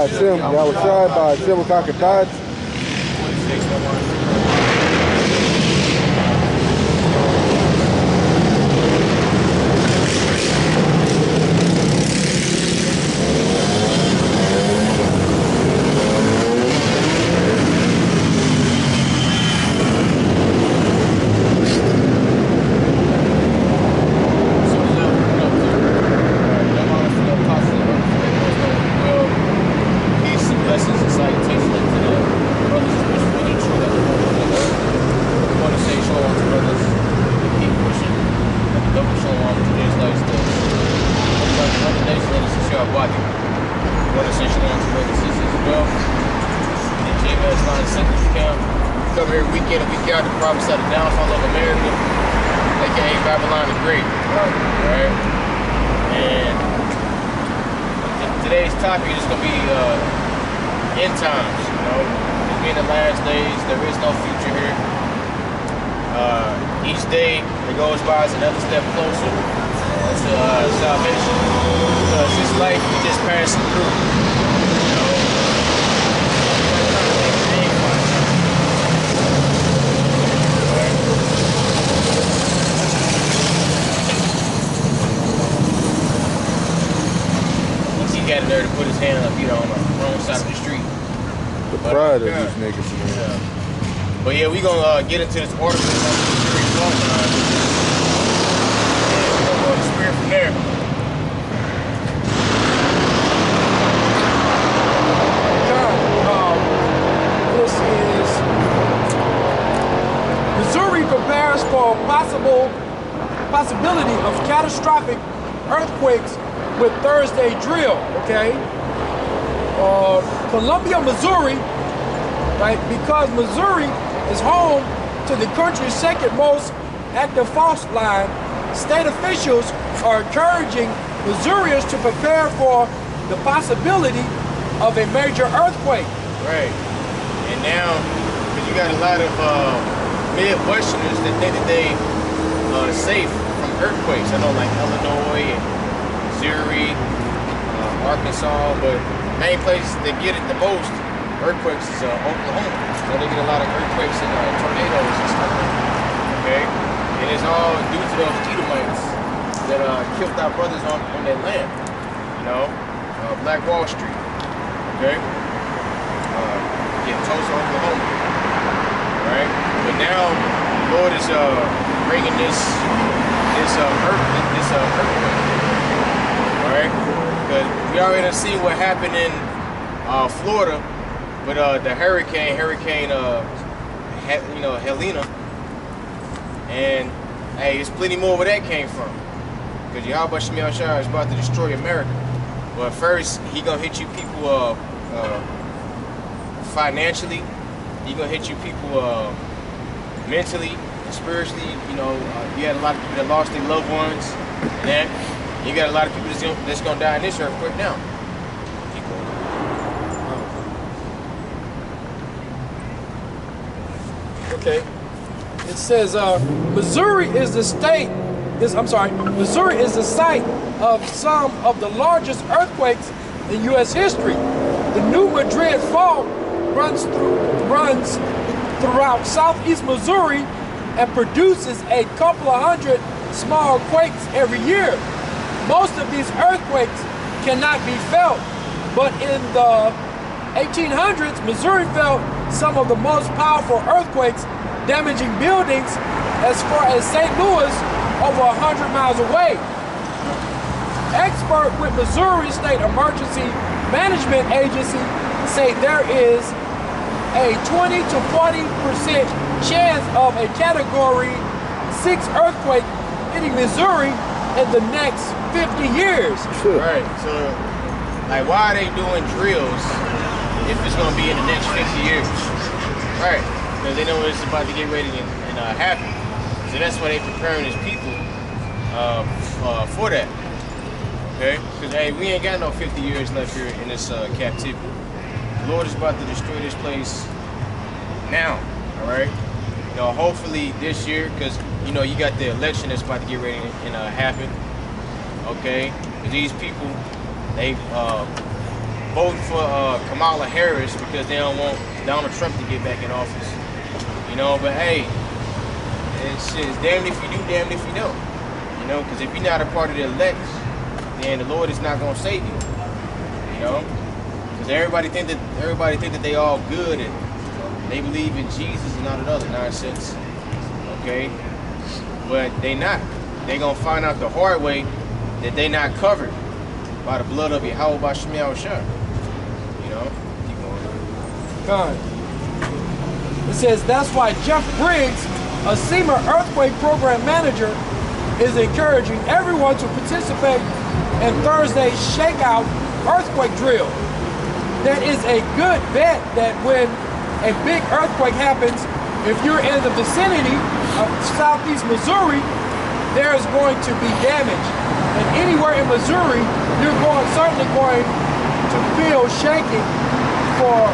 Ba'ashem, Yahushua, Ba'ashem, Kakatads. Come every weekend and week out to prophesy the downfall of America, aka Babylon the Great. Right? And today's topic is gonna be end times. You know, it's being the last days. There is no future here. Each day that goes by is another step closer to salvation. Because this life we just passing through. You know. Got there to put his hand up, you know, on the wrong side of the street. The pride of these niggas, man. Yeah. But yeah, we gonna get into this article on the Spirit Bloodline, and we're gonna go to the Spirit from there. This is Missouri prepares for possibility of catastrophic earthquakes with Thursday drill, okay? Columbia, Missouri, right? Because Missouri is home to the country's second most active fault line, state officials are encouraging Missourians to prepare for the possibility of a major earthquake. Right. And now, because you got a lot of Midwesterners that think that they safe from earthquakes. I know like Illinois and Missouri, Arkansas, but main place that get it the most earthquakes is Oklahoma. So they get a lot of earthquakes and tornadoes and stuff. Okay, and it's all due to those Edomites that killed our brothers on that land. You know, Black Wall Street. Okay, Tulsa, Oklahoma. All right, but now the Lord is bringing this earthquake. Right? Because we already seen what happened in Florida with the hurricane Helena, and hey, there's plenty more where that came from. Because Yahweh Shemel Shah is about to destroy America. But first, he gonna hit you people financially. He gonna hit you people mentally, spiritually. You know, you had a lot of people that lost their loved ones, and that. You got a lot of people that's gonna die in this earthquake now. Keep going. Okay. It says Missouri is the Missouri is the site of some of the largest earthquakes in U.S. history. The New Madrid Fault runs throughout southeast Missouri and produces a couple of hundred small quakes every year. Most of these earthquakes cannot be felt, but in the 1800s, Missouri felt some of the most powerful earthquakes, damaging buildings as far as St. Louis, over 100 miles away. Experts with Missouri State Emergency Management Agency say there is a 20 to 40% chance of a Category 6 earthquake hitting Missouri in the next 50 years. Right, so like why are they doing drills if it's gonna be in the next 50 years? Right, because they know it's about to get ready and happen. So that's why they're preparing his people for that. Okay, because hey, we ain't got no 50 years left here in this captivity. The Lord is about to destroy this place now, all right? You know, hopefully this year, because you know, you got the election that's about to get ready and happen, okay? Because these people, voting for Kamala Harris because they don't want Donald Trump to get back in office. You know, but hey, it's damned if you do, damned if you don't. You know, because if you're not a part of the elect, then the Lord is not going to save you. You know, because everybody think that they all good and they believe in Jesus and all that other nonsense. Okay, but they not. They gonna find out the hard way that they not covered by the blood of Yahweh B'Shem Yahushua. You know, keep going. God. It says that's why Jeff Briggs, a SEMA earthquake program manager, is encouraging everyone to participate in Thursday's shakeout earthquake drill. That is a good bet that when a big earthquake happens, if you're in the vicinity of southeast Missouri, there's going to be damage. And anywhere in Missouri, you're certainly going to feel shaking for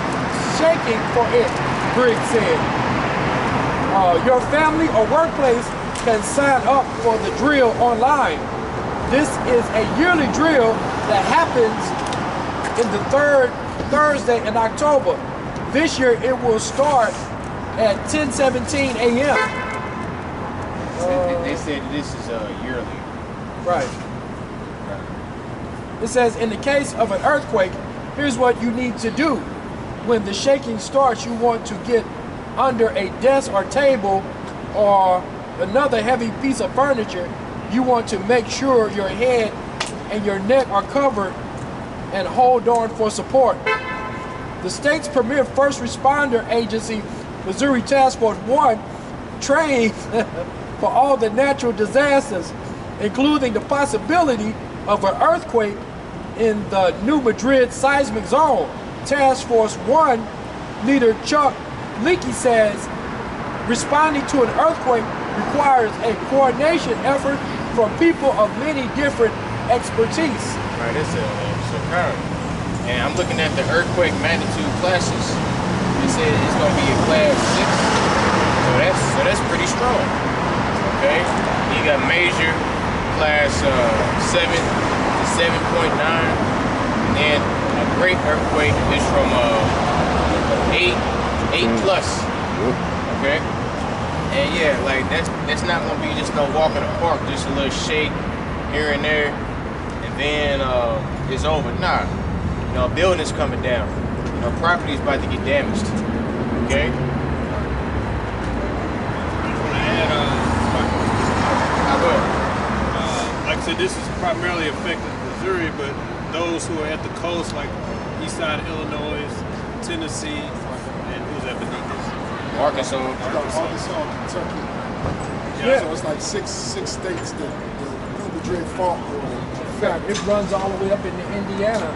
it, Briggs said. Your family or workplace can sign up for the drill online. This is a yearly drill that happens in the third Thursday in October. This year it will start at 10:17 a.m. They said this is yearly. Right. It says, in the case of an earthquake, here's what you need to do. When the shaking starts, you want to get under a desk or table or another heavy piece of furniture. You want to make sure your head and your neck are covered and hold on for support. The state's premier first responder agency, Missouri Task Force 1, trained for all the natural disasters, including the possibility of an earthquake in the New Madrid seismic zone. Task Force 1 leader Chuck Leakey says responding to an earthquake requires a coordination effort from people of many different expertise. Right, it's so current. And I'm looking at the earthquake magnitude classes. It says it's going to be a class 6. So that's pretty strong. Okay, you got major class 7 to 7.9, and then a great earthquake is from 8 plus. Okay, and yeah, like that's not gonna be just no walk in the park, just a little shake here and there, and then it's over. Nah, you know, a building's coming down. You know, property's about to get damaged. Okay. Like I said, this is primarily affecting Missouri, but those who are at the coast, like east side of Illinois, Tennessee, and who's that beneath this? Arkansas, Kentucky. Yeah. So it's like six states that the New Madrid fault will. In fact, it runs all the way up into Indiana.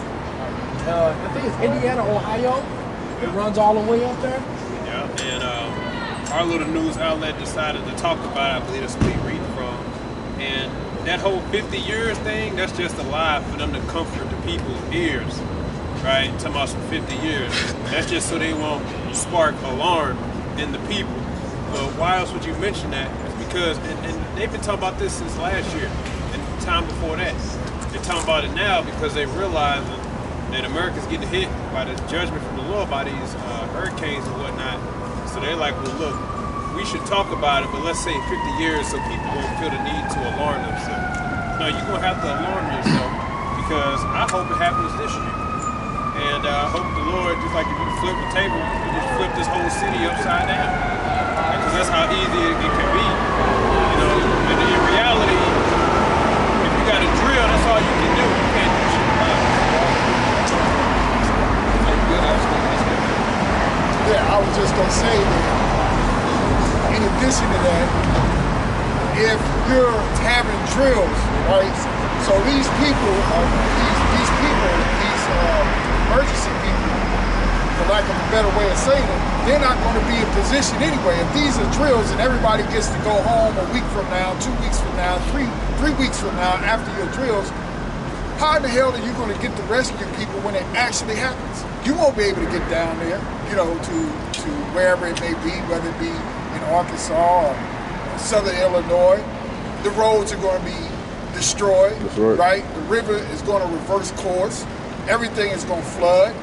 I think it's Indiana, Ohio. It runs all the way up there. Yeah, and our little news outlet decided to talk about it. I believe that's what we read from. And that whole 50 years thing, that's just a lie for them to comfort the people's ears, right? Talking about some 50 years. That's just so they won't spark alarm in the people. But why else would you mention that? It's because, and they've been talking about this since last year and the time before that. They're talking about it now because they realize that America's getting hit by the judgment from the Lord by these hurricanes and whatnot. So they're like, well, look, we should talk about it, but let's say 50 years so people won't feel the need to alarm themselves. No, you're going to have to alarm yourself because I hope it happens this year. And I hope the Lord, just like if you flip the table, you just flip this whole city upside down. Because that's how easy it can be. You know, and in reality, if you got a drill, that's all you can do. You can't do shit about it. Yeah, I was just gonna say that in addition to that, if you're having drills, right? So these people, these emergency people, for lack of a better way of saying it, they're not going to be in position anyway. If these are drills and everybody gets to go home a week from now, 2 weeks from now, three weeks from now after your drills, how in the hell are you going to get the rescue people when it actually happens? You won't be able to get down there, you know, to wherever it may be, whether it be in Arkansas or southern Illinois. The roads are going to be destroyed, right? The river is going to reverse course. everything is gonna flood.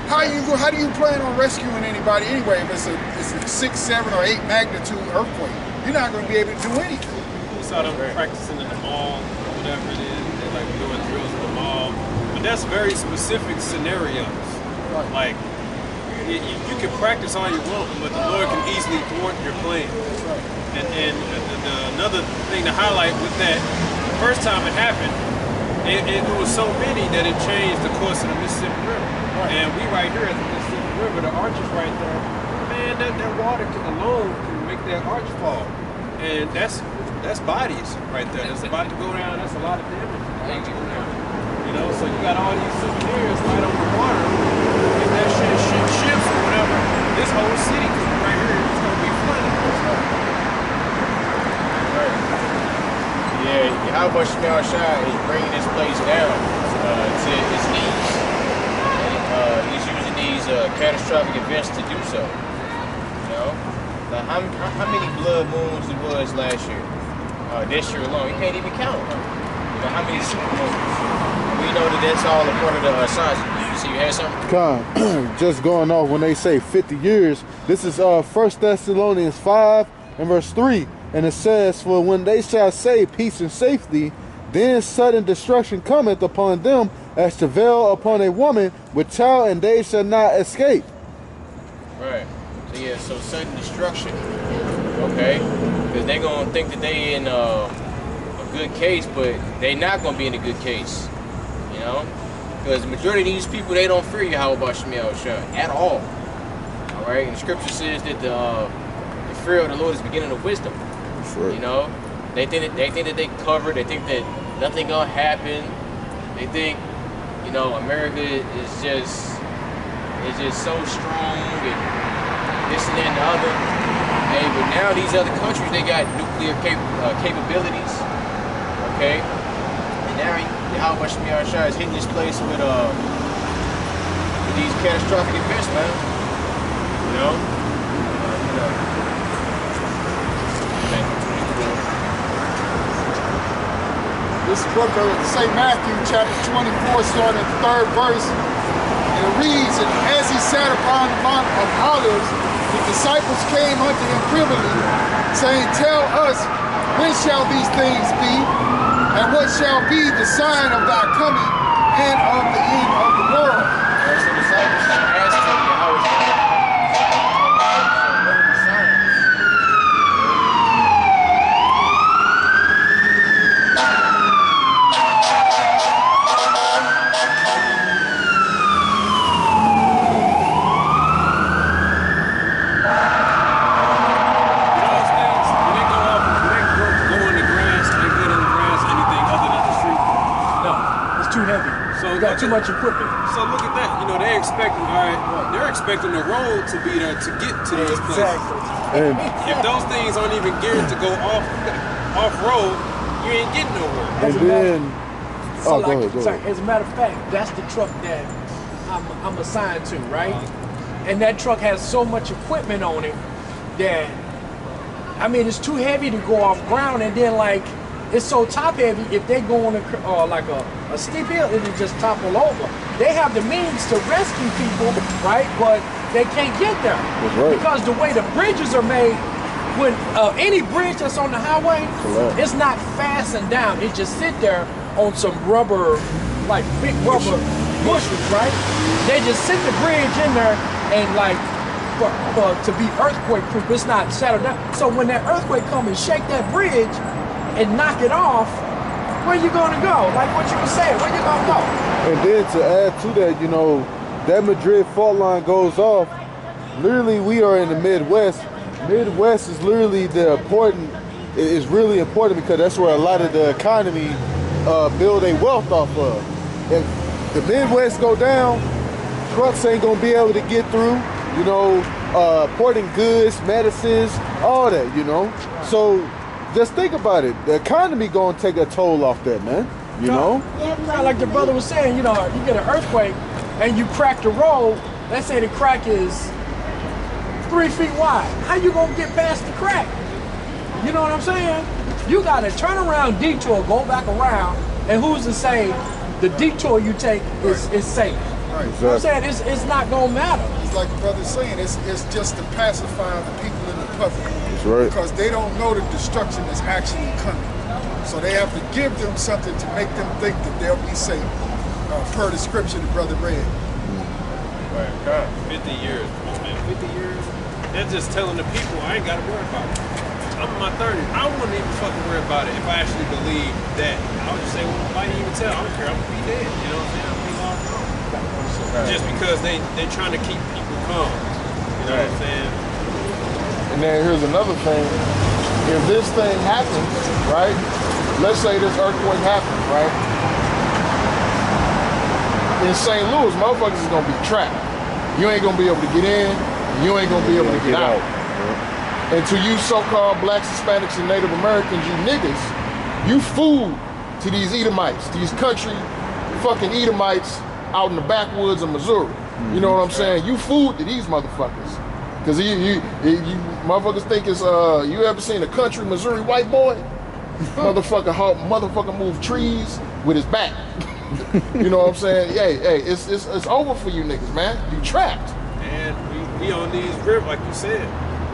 How do you plan on rescuing anybody anyway if it's a 6, 7, or 8 magnitude earthquake? You're not gonna be able to do anything. We saw them practicing in the mall, or whatever it is. They're like doing drills in the mall. But that's very specific scenarios. Right. Like, you can practice all you want, but the Lord can easily thwart your plans. Right. And another thing to highlight with that, the first time it happened, it was so many that it changed the course of the Mississippi River. Right. And we right here at the Mississippi River, the arch is right there. Man, that water alone can make that arch fall. And that's bodies right there. That's about to go down. That's a lot of damage. You know, so you got all these souvenirs right on the water. If that shit shifts or whatever, this whole city right here is gonna be flooded. Yeah, how much Shemel Shai is bringing this place down to its knees. And he's using these catastrophic events to do so. You know, like how many blood moons it was last year? This year alone, you can't even count them. You know, how many super moons? We know that that's all a part of the science. You see, you had something? Con, just going off when they say 50 years, this is 1 Thessalonians 5 and verse 3. And it says, for when they shall say peace and safety, then sudden destruction cometh upon them as travail upon a woman with child, and they shall not escape. Right. So yeah, so sudden destruction. Okay? Because they're going to think that they in a good case, but they're not going to be in a good case. You know? Because the majority of these people, they don't fear Yahweh Shemel Shai at all. Alright? And the scripture says that the fear of the Lord is the beginning of wisdom. Sure. You know? They think that they covered, they think that nothing gonna happen. They think, you know, America is just so strong and this and that and the other. Hey, but now these other countries, they got nuclear capabilities. Okay? And now Yahweh Shemel Shai is hitting this place with these catastrophic events, man. You know? This book of St. Matthew, chapter 24, starting at the 3rd verse, and it reads, and as he sat upon the Mount of Olives, the disciples came unto him privily, saying, tell us, when shall these things be, and what shall be the sign of thy coming and of the end of the world? As the disciples asked him, Yahweh Shai, what are the signs? Too much equipment. So look at that. You know, they're expecting, they're expecting the road to be there to get to these places. And If those things aren't even geared to go off road, you ain't getting nowhere. and then So go ahead. As a matter of fact, that's the truck that I'm assigned to, right? And that truck has so much equipment on it that, I mean, it's too heavy to go off ground, and then like, it's so top heavy, if they go on like a steep hill, it'll just topple over. They have the means to rescue people, right? But they can't get there. That's right. Because the way the bridges are made, when any bridge that's on the highway, Correct. it's not fastened down. It just sit there on some rubber, like big rubber bushes, right? They just sit the bridge in there and like, to be earthquake proof, it's not settled down. So when that earthquake comes and shake that bridge and knock it off, where you gonna go? Like what you were saying, where you gonna go? And then to add to that, you know, that Madrid fault line goes off. Literally, we are in the Midwest. Midwest is literally is really important because that's where a lot of the economy build their wealth off of. If the Midwest go down, trucks ain't gonna be able to get through, you know, porting goods, medicines, all that, you know. So just think about it. The economy gonna take a toll off that, man. You know? Like the brother was saying, you know, you get an earthquake and you crack the road. Let's say the crack is 3 feet wide. How you gonna get past the crack? You know what I'm saying? You gotta turn around, detour, go back around, and who's to say the detour you take is safe. Right. You know what I'm saying? It's not gonna matter. It's like the brother's saying, it's just to pacify the people in the public. That's right. Because they don't know the destruction that's actually coming. So they have to give them something to make them think that they'll be safe. Per the scripture the brother read. Right. 50 years, man. 50 years. That's just telling the people I ain't gotta worry about it. I'm in my 30s. I wouldn't even fucking worry about it if I actually believed that. I would just say, well, why do you even tell? I don't care. I'm gonna be dead. You know what I'm saying? I'm gonna be long gone. Just because they're trying to keep people calm. You know what I'm saying? And then here's another thing. If this thing happens, right? Let's say this earthquake happens, right? In St. Louis, motherfuckers is gonna be trapped. You ain't gonna be able to get in, you ain't gonna be able to get out. And to you so-called blacks, Hispanics, and Native Americans, you niggas, you food to these Edomites, these country fucking Edomites out in the backwoods of Missouri. You know what I'm saying? You food to these motherfuckers. Cause you motherfuckers think it's, you ever seen a country Missouri white boy? Motherfucker move trees with his back. You know what I'm saying? Hey, it's over for you niggas, man. You trapped. And we on these rivers, like you said.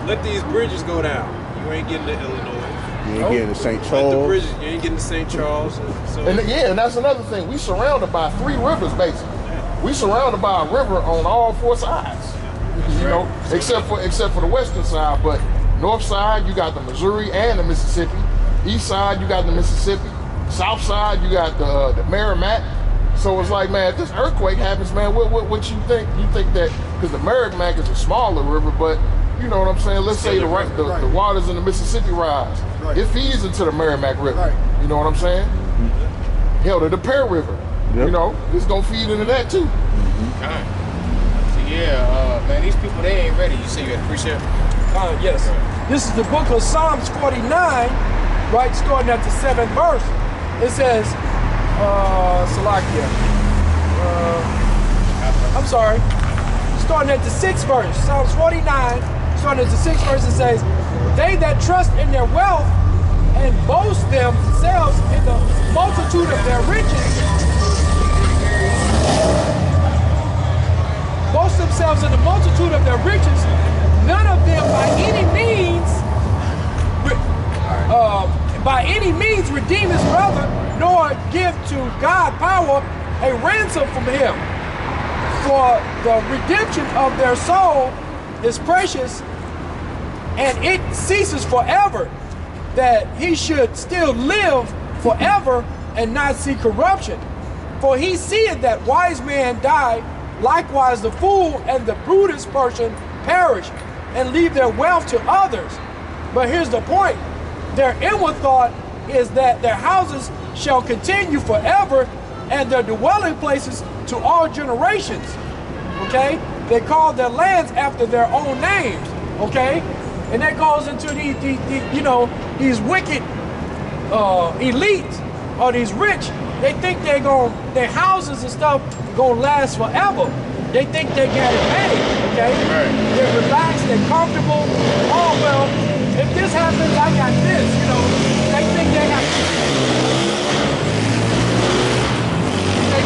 Let these bridges go down. You ain't getting to Illinois. You ain't getting to St. Let Charles. the bridges, you ain't getting to St. Charles. And that's another thing. We surrounded by 3 rivers, basically. We surrounded by a river on all 4 sides. You know, except for the western side. But north side, you got the Missouri and the Mississippi. East side, you got the Mississippi. South side, you got the Merrimack. So it's like, man, if this earthquake happens, man, what you think? You think that, because the Merrimack is a smaller river, but you know what I'm saying? Let's say the waters in the Mississippi rise. Right. It feeds into the Merrimack River. Right. You know what I'm saying? Mm-hmm. Hell, to the Pearl River. Yep. You know, it's gonna feed into that too. So yeah, man, these people, they ain't ready. You say you had a precept? Yes. This is the book of Psalms 49, right, starting at the 7th verse. It says, Salakia. I'm sorry. Starting at the 6th verse, Psalms 49, starting at the 6th verse, it says, they that trust in their wealth and boast themselves in the multitude of their riches, none of them by any means redeem his brother, nor give to God power a ransom from him. For the redemption of their soul is precious, and it ceases forever, that he should still live forever and not see corruption. For he seeth that wise man die, likewise the fool and the prudent person perish, and leave their wealth to others. But here's the point. Their inward thought is that their houses shall continue forever, and their dwelling places to all generations. Okay? They call their lands after their own names. Okay? And that goes into these wicked elites or these rich. They think their houses and stuff gonna last forever. They think they got it made, okay? Right. They're relaxed, they're comfortable. Oh, well, if this happens, I got this, you know. They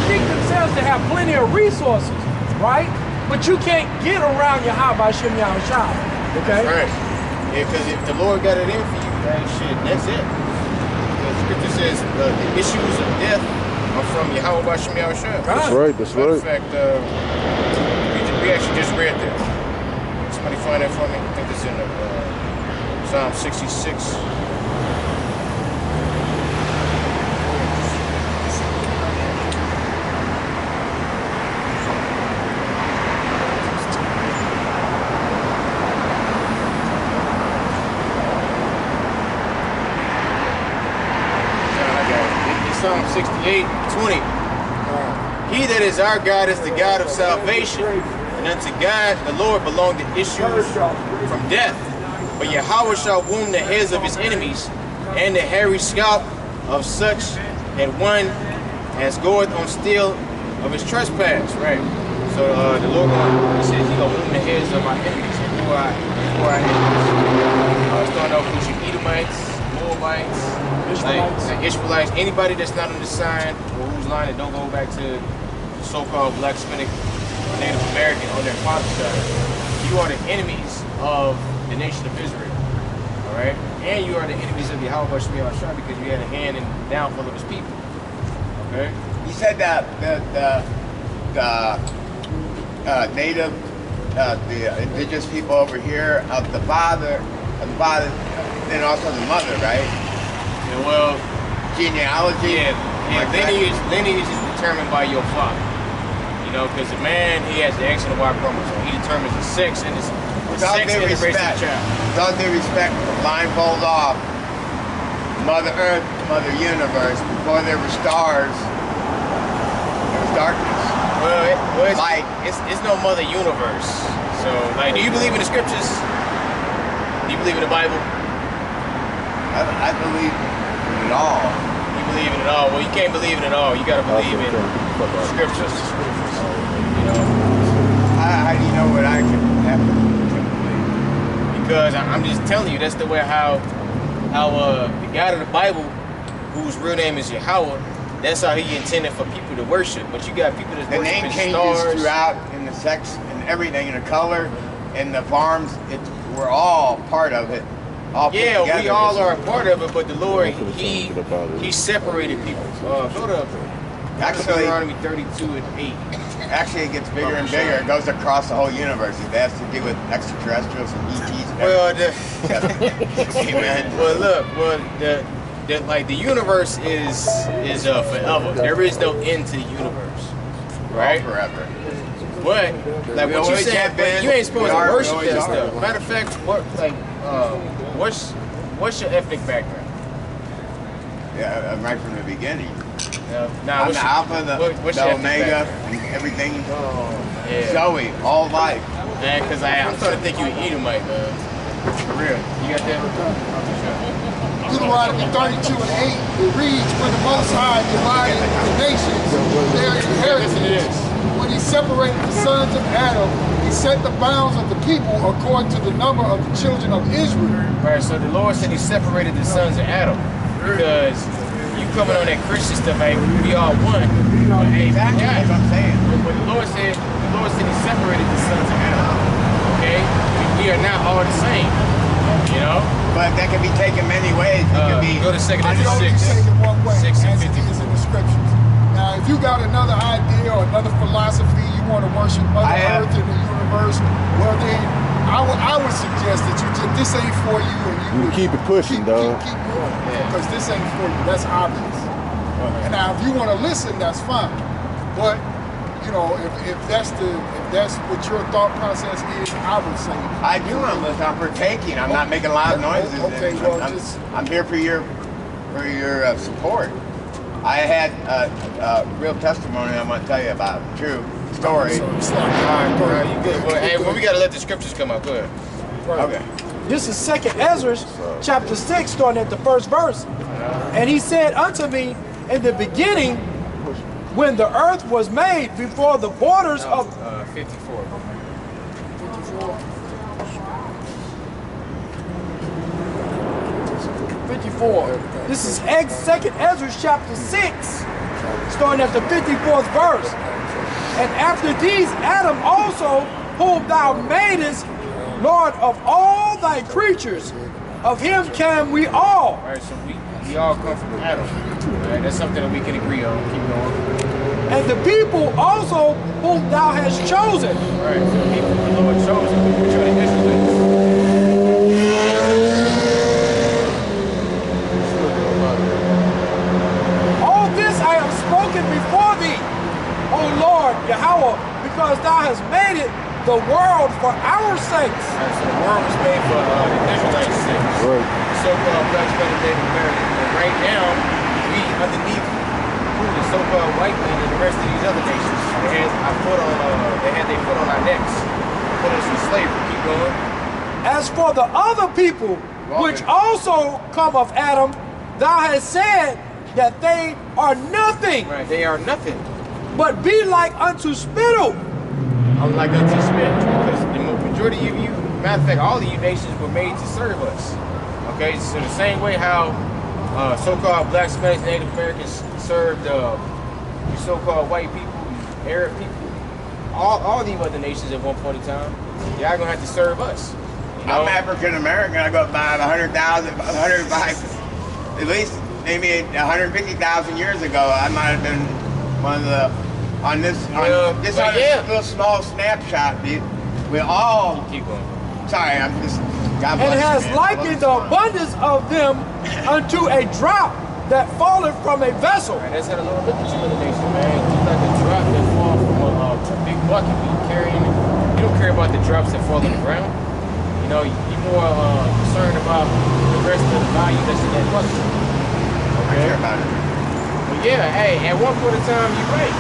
think themselves to have plenty of resources, right? But you can't get around your house by Shem Yahushua, okay? Right. Yeah, because if the Lord got it in for you, man, shit, that's it. The scripture says the issues of death are from Yahweh Bashem Yahushua. That's right, that's right. In fact, we actually just read that. Somebody find that for me? I think it's in Psalm 66. Psalm 68:20. He that is our God is the God of salvation, and unto God the Lord belong the issues from death. But Yahweh shall wound the heads of his enemies, and the hairy scalp of such and one as goeth on steel of his trespass. Right. So the Lord says he's gonna wound the heads of our enemies. And who are our enemies? Starting off with your Edomites, Moabites, Ishmaelites. like Ishmaelites, anybody that's not on the sign or whose line that don't go back to the so-called Black, Hispanic, or Native American on their father's side, you are the enemies of the nation of Israel. All right, and you are the enemies of Yahweh because you had a hand in the downfall of his people. Okay. You said that the native, the indigenous people over here of the father, and also the mother, right? Yeah, well, Genealogy. yeah. Lineage is determined by your father. You know, because the man, he has the X and the Y chromosome. He determines the sex and the sex and the race of the child. With all due respect, blindfold off. Mother Earth, Mother Universe. Before there were stars, there was darkness. Well, Light. it's no Mother Universe. So, like, do you believe in the scriptures? Do you believe in the Bible? I believe in it all. You believe in it all. Well, you can't believe in it all. You gotta believe in the scriptures. You know, How do you know what I can have to believe? because I'm just telling you, that's the way how the God of the Bible, whose real name is Yahweh, that's how He intended for people to worship. But you got people that's The name worshiping changes stars. throughout in the sex and everything, in the color, in the farms. We're all part of it. All put Yeah, together. we all are a part of it, but the Lord, He separated people. Go to Actually- Deuteronomy 32 and 8. Actually, it gets bigger and bigger. It goes across the whole universe. It has to do with extraterrestrials and ETs. And Well, Amen. well, look, the universe is forever. There is no end to the universe, right? Forever. But like We what you always said, have been. but you ain't supposed We to are. We worship always that are. stuff. Matter of fact, what's your ethnic background? Yeah, right from the beginning. Nah, I'm what's the your- Alpha, what's the your ethnic Omega, background? and everything. Yeah. Zoe, all life. Man, because I'm starting to think you an Edomite, man. For real. You got that? Deuteronomy 32 and 8, it reads, when the Most High divided the nations, their inheritance, when He separated the sons of Adam, He set the bounds of the people according to the number of the children of Israel. Right, so the Lord said He separated the sons of Adam. Because you coming on that Christian stuff, hey, we all one. But hey, Exactly, yeah, that's what I'm saying. but the Lord said He separated the sons of Adam. Okay? We are not all the same. You know? But that can be taken many ways. It can be. Go to 2 I Ezra know 6. you take it one way, 6 and as it 50. is in the scriptures. Now, if you got another idea or another philosophy, you want to worship Mother Earth and the universe, well then, I would suggest that you just, this ain't for you, and you would keep it pushing, dog. Keep going, because this ain't for you. That's obvious. And now, if you want to listen, that's fine. But you know, if that's what your thought process is, I would say. I do want to listen. I'm partaking. I'm not making loud noises. Okay, and well, I'm here for your support. I had a real testimony I'm going to tell you about. True story. So it's like, Alright, bro, you good. Well, hey, well, we gotta let the scriptures come out. Go ahead. Okay. This is 2 Ezra, chapter 6, starting at the first verse. And He said unto me, in the beginning, when the earth was made, before the borders of 54. 54. This is 2 Ezra chapter 6, starting at the 54th verse. And after these, Adam also, whom thou madest, Lord of all thy creatures, of him came we all. Alright, so we all come from Adam. Alright, that's something that we can agree on. Keep going. And the people also whom thou hast chosen. Alright, so the people the Lord chosen, which are the Israelites. All this I have spoken before thee, O Lord Yahweh, because thou hast made it the world for our sakes. Alright, so the world was made for the Israelites' sake. Right. So-called Black, Hispanic, Native American. And right now, we underneath the so-called white man and the rest of these other nations. They had their foot on our necks. Put us in slavery. Keep going. As for the other people, which also come of Adam, thou hast said that they are nothing, Right, they are nothing. but be like unto spittle. Unlike unto spit, because the majority of you, matter of fact, all of you nations were made to serve us. Okay, so the same way how so-called black Spanish Native Americans served so-called white people, Arab people, all these other nations at one point in time. Y'all gonna have to serve us. You know? I'm African American. I got about 100,000, 105, at least maybe 150,000 years ago. I might have been one of the little small snapshot. We all keep going. Sorry, I'm just. God bless And has you, man. likened the abundance of them unto a drop that falleth from a vessel. Right, that's how the Lord look at you in the nation, man. You like a drop that fall from a big bucket. You don't care about the drops that fall on the ground. You know, you're more concerned about the rest of the value that's in that bucket. I care about it. Well, yeah, hey, at one point in time, you're right.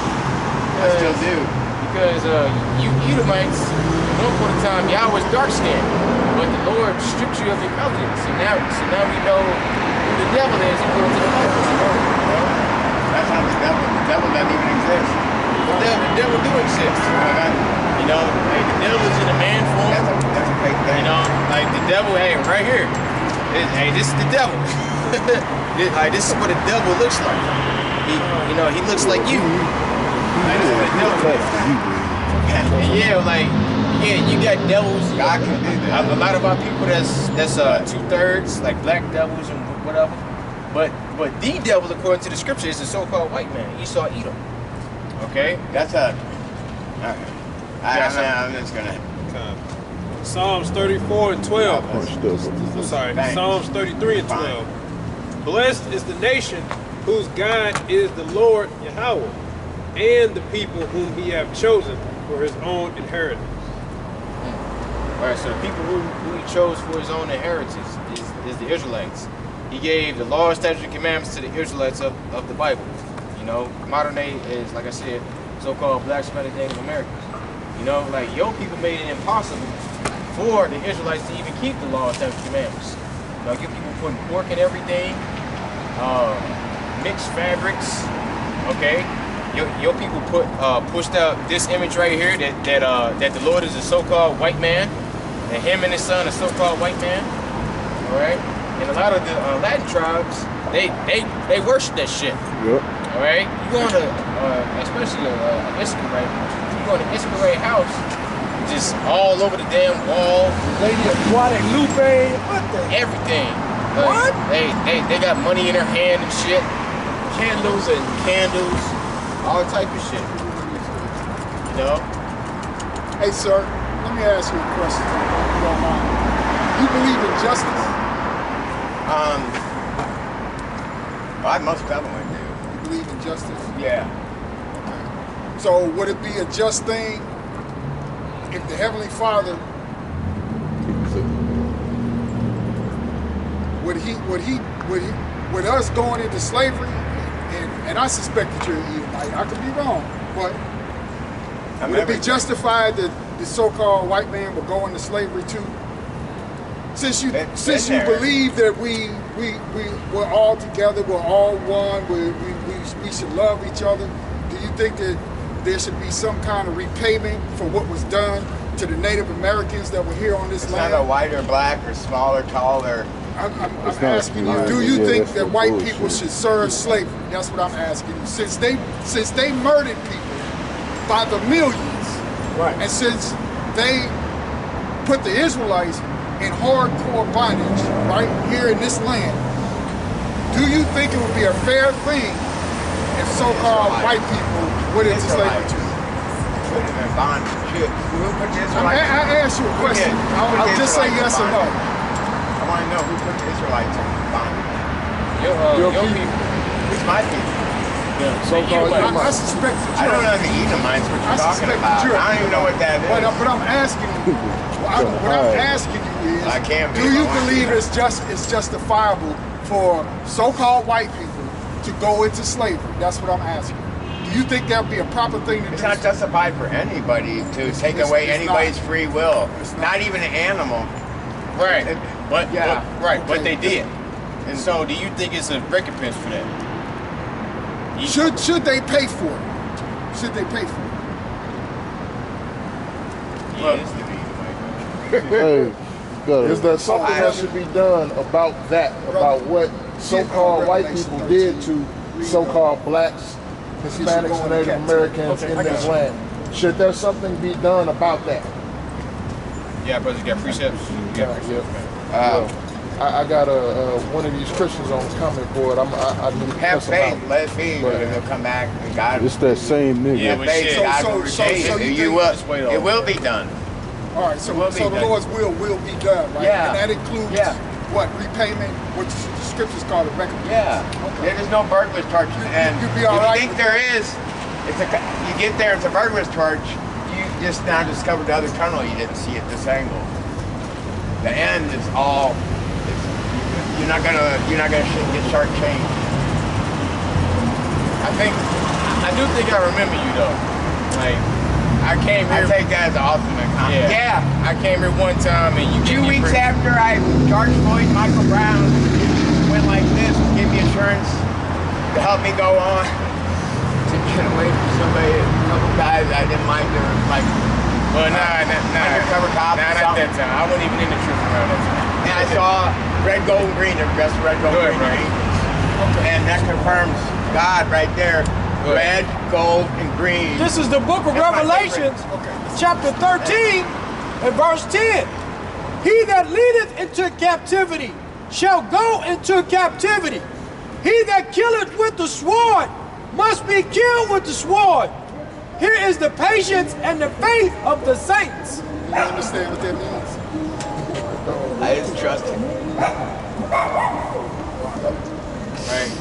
I still do. Because you Edomites, at one point in time, y'all was dark-skinned, but the Lord stripped you of your color. So now we know who the devil is according to the Bible. You know? That's not the devil. The devil doesn't even exist. The devil do exist. You know, like the devil is in a man form. That's a fake thing. You know, like the devil, hey, right here. Hey, this is the devil. This is what a devil looks like. He looks like you. Like, this is what a devil is. You got devils. God can do that. A lot of our people that's 2/3, like black devils and whatever. But the devil, according to the scripture, is the so-called white man, Esau, Edom. Okay, That's a. I'm just gonna. Psalms 34 and 12. I'm sorry, Thanks. Psalms 33 and 12. Blessed is the nation whose God is the Lord Yahweh, and the people whom he hath chosen for his own inheritance. All right, so the people who he chose for his own inheritance is the Israelites. He gave the law, statutes, and commandments to the Israelites of the Bible. You know, modern day is, like I said, so-called black, Spanish, Native Americans. You know, like your people made it impossible for the Israelites to even keep the law, statutes, and commandments. You know, your people putting pork in everything, mixed fabrics. Okay, your people pushed out this image right here that the Lord is a so-called white man, and him and his son a so-called white man. All right, and a lot of the Latin tribes they worship that shit. Yep. All right, you go to especially Iscariot. You go to Iscariot house, just all over the damn wall. Lady of Guadalupe, what the? Everything. What? They got money in her hand and shit. Candles, all type of shit. You know? Hey, sir, let me ask you a question, if you don't mind. You believe in justice? I most definitely do. You believe in justice? Yeah. Okay. So would it be a just thing if the Heavenly Father would us going into slavery, and I suspect that you're an Edomite, I could be wrong, but would it be justified that the so-called white man would go into slavery too? Since you believe that we're all together, we're all one, we should love each other, do you think that there should be some kind of repayment for what was done to the Native Americans that were here on this land? Not a white or black or small or tall or. I'm asking you, do you think that white people should serve slavery? That's what I'm asking you. Since they murdered people by the millions, Right. and since they put the Israelites in hardcore bondage right here in this land, do you think it would be a fair thing if so-called white people went into slavery too? Put them in bondage. Who put the Israelites? I asked you a question. I'll just say yes or no. I want to know who put the Israelites in bondage. Your people. Who's my people? So-called I suspect that I don't know the Edomites, what you're talking about. I don't even know what that is. But I'm asking you, what I'm asking you is, I can't be do you wrong. believe it's justifiable for so-called white people to go into slavery? That's what I'm asking. Do you think that would be a proper thing to do? It's not justified for anybody to take away anybody's free will. Not even an animal. Right. But they Okay. did. And so, do you think it's a recompense for that? Should they pay for it? Should they pay for it? Yes, to be. Hey, Is there something that should be done about that? About what so-called white people did to so-called blacks, Hispanics, and Native Americans in this land? Should there something be done about that? Yeah, brother, you got precepts? I got one of these Christians on the comment board. I need to Have cuss him faith, out. let it be, and he'll come back. And God, It's that same nigga. Yeah, have faith, shit. God will So retain it. you think- It will be done. All right, so Will be the done. Lord's will be done, right? Yeah. And that includes Yeah. what? Repayment, what the scriptures call it, recompense. Yeah. Okay. There's no burglar's charge. And you'd be all if right you think with there is, you get there, it's a burglar's charge. You just now discovered the other tunnel. You didn't see at this angle. The end is all. You're not gonna get shortchanged. I do think I remember you though. Like, I came here. I take that as an ultimate compliment. Yeah. I came here one time and you 2 weeks after George Floyd, Michael Brown went like this, gave me insurance to help me go on to get away from somebody, a couple guys I didn't like. They were like, Well, nah. undercover cops. Nah, not that time. I wasn't even in the truth around that time. And I saw red, gold, and green. They're dressed red, gold, Go ahead, green, bro. angels. And that confirms God right there. Go ahead. Red, gold, and green. This is the book of That's my Revelations, chapter 13 and verse 10. He that leadeth into captivity shall go into captivity. He that killeth with the sword must be killed with the sword. Here is the patience and the faith of the saints. You understand what that means? I just trust him.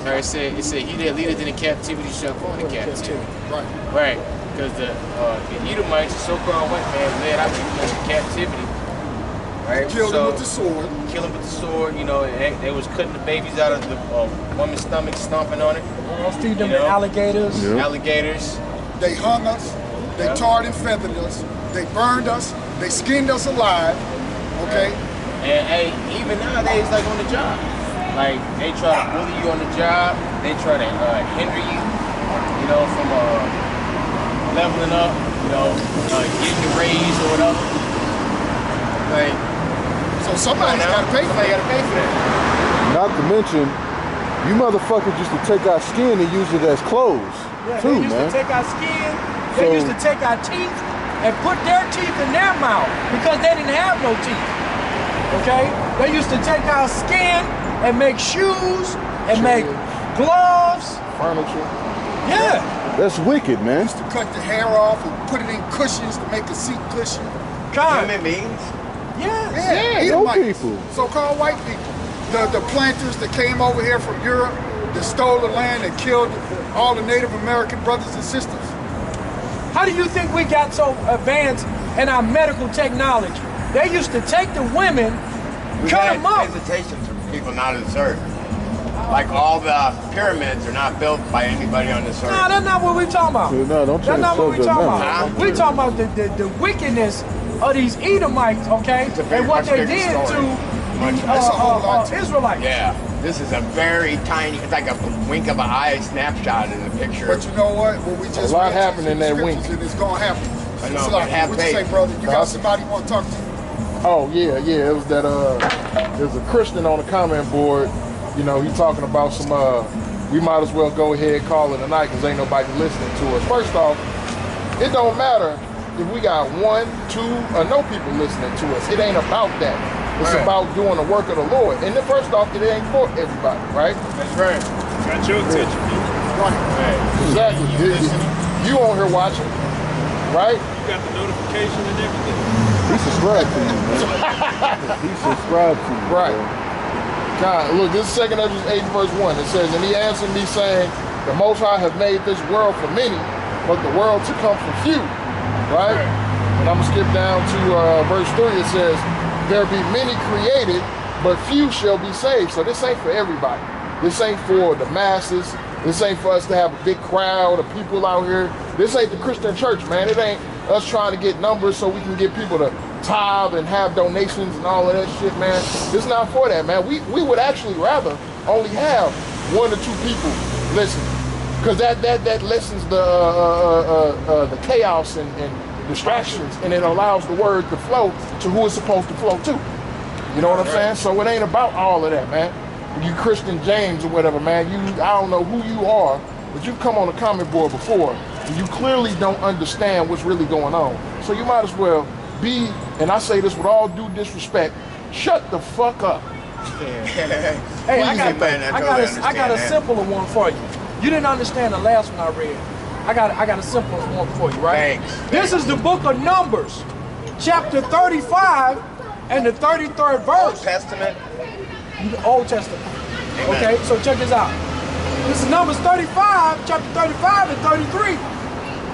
Right. It said he that leadeth into captivity shall go into captivity. Right. Right. Because the Edomites, the so-called white man, led our people into captivity. Right. Killed him with the sword. Kill him with the sword. You know, they was cutting the babies out of the woman's stomach, stomping on it. Feed them You to know? alligators. Yeah. Alligators. They hung us. They Yeah. tarred and feathered us. They burned us. They skinned us alive. Okay. And hey, even nowadays, like on the job, like they try to bully you on the job. They try to hinder you, you know, from leveling up, you know, getting a raise or whatever. Like, So somebody's got to pay for somebody that. got to pay for that. Not to mention, you motherfuckers used to take our skin and use it as clothes, Yeah, too, they used man. to take our skin, they So- used to take our teeth and put their teeth in their mouth because they didn't have no teeth. Okay? They used to take our skin and make shoes and make gloves. Furniture. Yeah. That's wicked, man. To cut the hair off and put it in cushions to make a seat cushion. Human beings. Yes. Yeah, no Edomites, people. so-called white people. The planters that came over here from Europe, that stole the land and killed all the Native American brothers and sisters. How do you think we got so advanced in our medical technology? They used to take the women, We cut had them up. visitations from people not on this earth. Like all the pyramids are not built by anybody on this earth. No, that's not what we talking about. No, don't That's change not the what we subject talking now. about. We talking about the wickedness of these Edomites, okay? It's a very And what much they bigger did story. to That's a whole lot to it. Israelites. Yeah, this is a very tiny, it's like a wink of an eye snapshot in the picture. But you know what? What we just A lot read happened to in the that scriptures, wink. and it's gonna happen. I know, It's but like, have what you say, faith. brother? You got somebody want to talk to you? Oh yeah. It was that there's a Christian on the comment board. You know, he talking about some we might as well go ahead and call it a night because ain't nobody listening to us. First off, it don't matter if we got 1, 2, or no people listening to us. It ain't about that. It's Right. about doing the work of the Lord. And then first off, it ain't for everybody, right? That's right. Got your attention. Right. Exactly. You on here watching, right? You got the notification and everything. He subscribed to you, man. He subscribed to you. Right. bro. God, look, this is 2 Ezra 8 verse 1. It says, and he answered me saying, the Most High have made this world for many, but the world to come for few. Right? And I'm going to skip down to verse 3. It says, there be many created, but few shall be saved. So this ain't for everybody. This ain't for the masses. This ain't for us to have a big crowd of people out here. This ain't the Christian church, man. It ain't us trying to get numbers so we can get people to tithe and have donations and all of that shit, man. It's not for that, man. We would actually rather only have 1 or 2 people listen, because that lessens the chaos and distractions, and it allows the word to flow to who it's supposed to flow to. You know what I'm saying? So it ain't about all of that, man. You Christian James or whatever, man. I don't know who you are, but you've come on a comment board before, and you clearly don't understand what's really going on. So you might as well be, and I say this with all due disrespect, shut the fuck up. Hey, I got a simpler one for you. You didn't understand the last one I read. I got a simpler one for you, right? Thanks. This is the book of Numbers, chapter 35 and the 33rd verse. Old Testament. The Old Testament. Amen. Okay, so check this out. This is Numbers 35, chapter 35 and 33.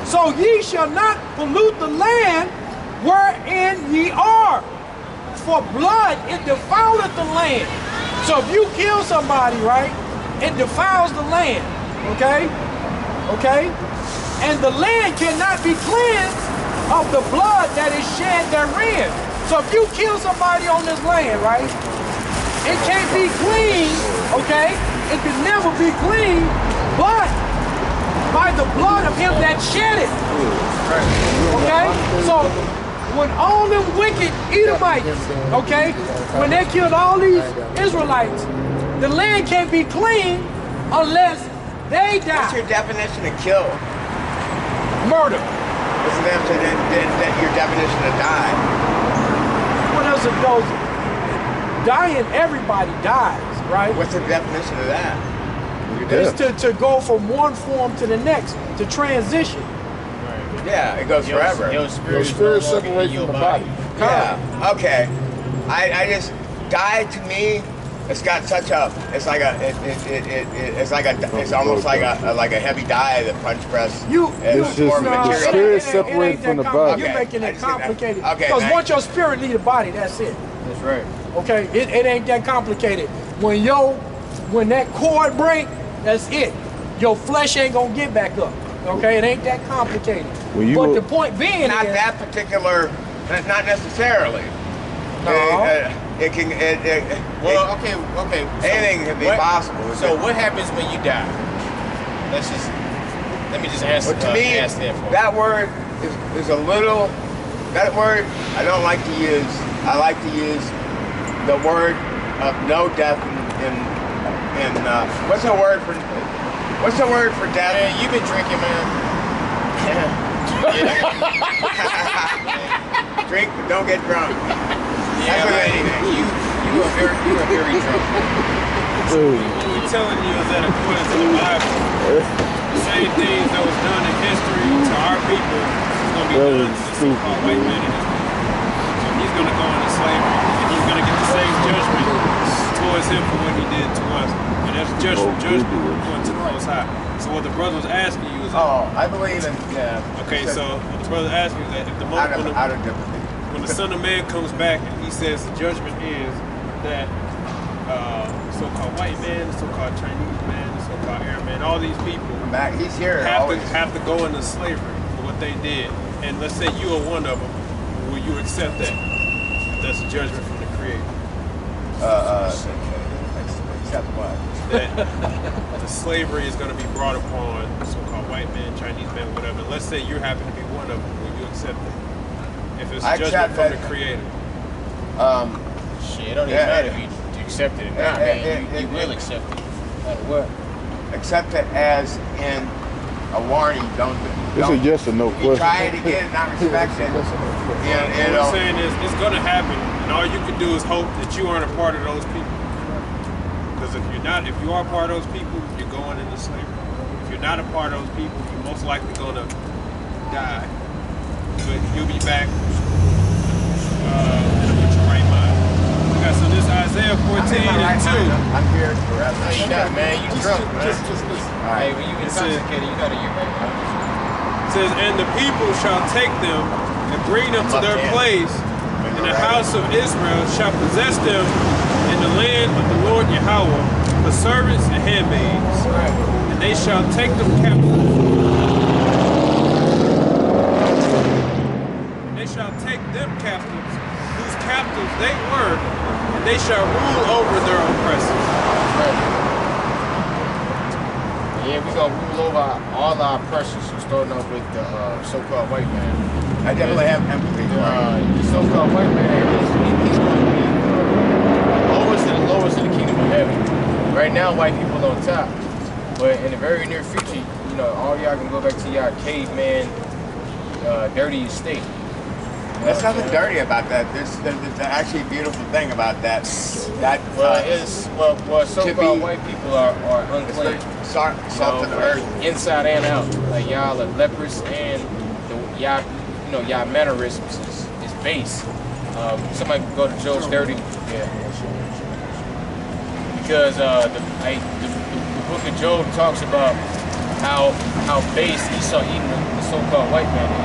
So ye shall not pollute the land wherein ye are, for blood it defileth the land. So if you kill somebody, right, it defiles the land, okay? Okay? And the land cannot be cleansed of the blood that is shed therein. So if you kill somebody on this land, right, it can't be clean, okay? It can never be clean, but by the blood of him that shed it. Okay? So when all them wicked Edomites, okay, when they killed all these Israelites, the land can't be clean unless they die. What's your definition of kill? Murder. What's your definition of die? What else it goes? Dying, everybody dies, right? What's the definition of that? It's to go from one form to the next, to transition. Yeah, it goes forever. Your spirit separates from the body. Yeah. Okay. I just die to me. It's got such a. It's like a. It's almost like a heavy die that punch press. It's just the spirit separated from the body. You're making it complicated. Okay. Because once your spirit leaves the body, that's it. That's right. Okay, it ain't that complicated. When that cord break, that's it. Your flesh ain't gonna get back up. Okay, it ain't that complicated. But the point being not is, that particular, not necessarily. No. It can. Well, okay. So anything can be possible. So what happens when you die? Let me just ask. Well, to me, ask that for that word is a little. That word I don't like to use. I like to use the word of no death in what's the word for death? Man, you've been drinking, man. Drink, but don't get drunk. Yeah, man, you are very drunk. What we're telling you is that according to the Bible, the same things that was done in history to our people is going to be done to the so-called white man in history. So he's going to go into slavery, and he's going to get the same judgment towards him for what he did to us. And that's judgment going to the Most High. So what the brother was asking you is, I believe in okay, so what the brother asking you is that if the when the Son of Man comes back and he says the judgment is that so-called white man, the so-called Chinese man, the so-called Arab man, all these people he's here have to go into slavery for what they did. And let's say you are one of them, will you accept that? That's a judgment from the Creator. Accept what? That the slavery is going to be brought upon so-called white men, Chinese men, whatever. Let's say you happen to be one of them, will you accept it? If it's a judgment from the Creator. Shit, it don't even matter if you accept it or not, man. You will accept it, no matter what. Accept it as in a warning. Don't. It's a yes or no question. Try it again, not respect it. What I'm saying is, it's going to happen, and all you can do is hope that you aren't a part of those people. Because if you are a part of those people, you're going into slavery. If you're not a part of those people, you're most likely going to die. But you'll be back in your right mind. Okay, so this Isaiah 14 and 2. I'm here forever. No, you're not, man. You drunk, man. Just listen. Hey, when you get intoxicated, you gotta get right, man. It says, and the people shall take them and bring them to their place, and the house of Israel shall possess them in the land of the Lord Yahweh for servants and handmaids, and they shall take them captive. And they shall take them captives, whose captives they were, and they shall rule over their oppressors. Yeah, we gonna rule over all our oppressors, starting off with the so-called white man. I definitely have empathy. The so-called white man, he's going to be now white people on top. But in the very near future, you know, all y'all can go back to y'all caveman, dirty state. There's nothing dirty about that. There's actually a beautiful thing about that. So-called white people are unclean. Salt of the earth. Inside and out. Like y'all are lepers, and y'all mannerisms is base. Somebody can go to Joe's Dirty. Yeah. Because the book of Job talks about how base Esau eating the so-called white man is.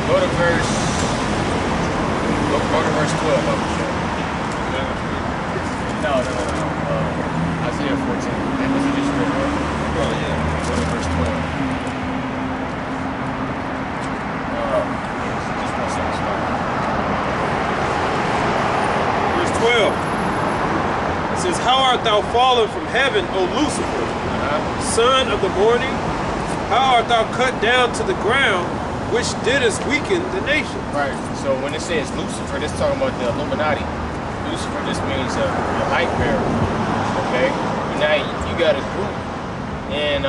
Go to verse 12. No. Isaiah 14. That was just read, right? Oh, yeah. Go to verse 12. Just 1 second. Verse 12. It says, "How art thou fallen from heaven, O Lucifer, son of the morning? How art thou cut down to the ground, which didst weaken the nation?" Right. So when it says Lucifer, this talking about the Illuminati. Lucifer just means a light bearer. Okay. But now you got a group in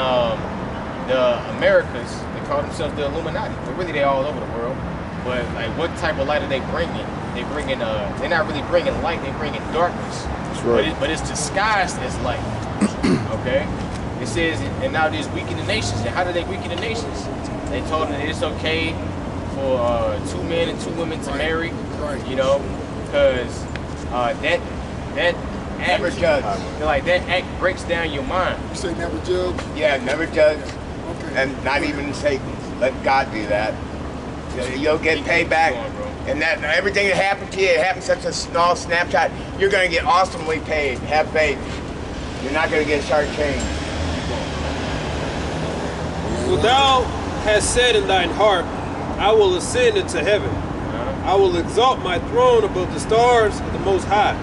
the Americas. They call themselves the Illuminati. But really, they all over the world. But like, what type of light are they bringing? They bringing they're not really bringing light. They bringing darkness. That's right. But it's disguised as light. Okay. It says, and now these weaken the nations. And how do they weaken the nations? They told them that it's okay for 2 men and 2 women to marry, you know, because that Never judge. Like that act breaks down your mind. You say never judge? Yeah, never judge. Okay. And not even Satan. Let God do that. You'll get paid back. And that everything that happened to you, it happened such a small snapshot, you're going to get awesomely paid. Have faith. You're not going to get shortchanged. "For thou hast said in thine heart, I will ascend into heaven. I will exalt my throne above the stars of the Most High.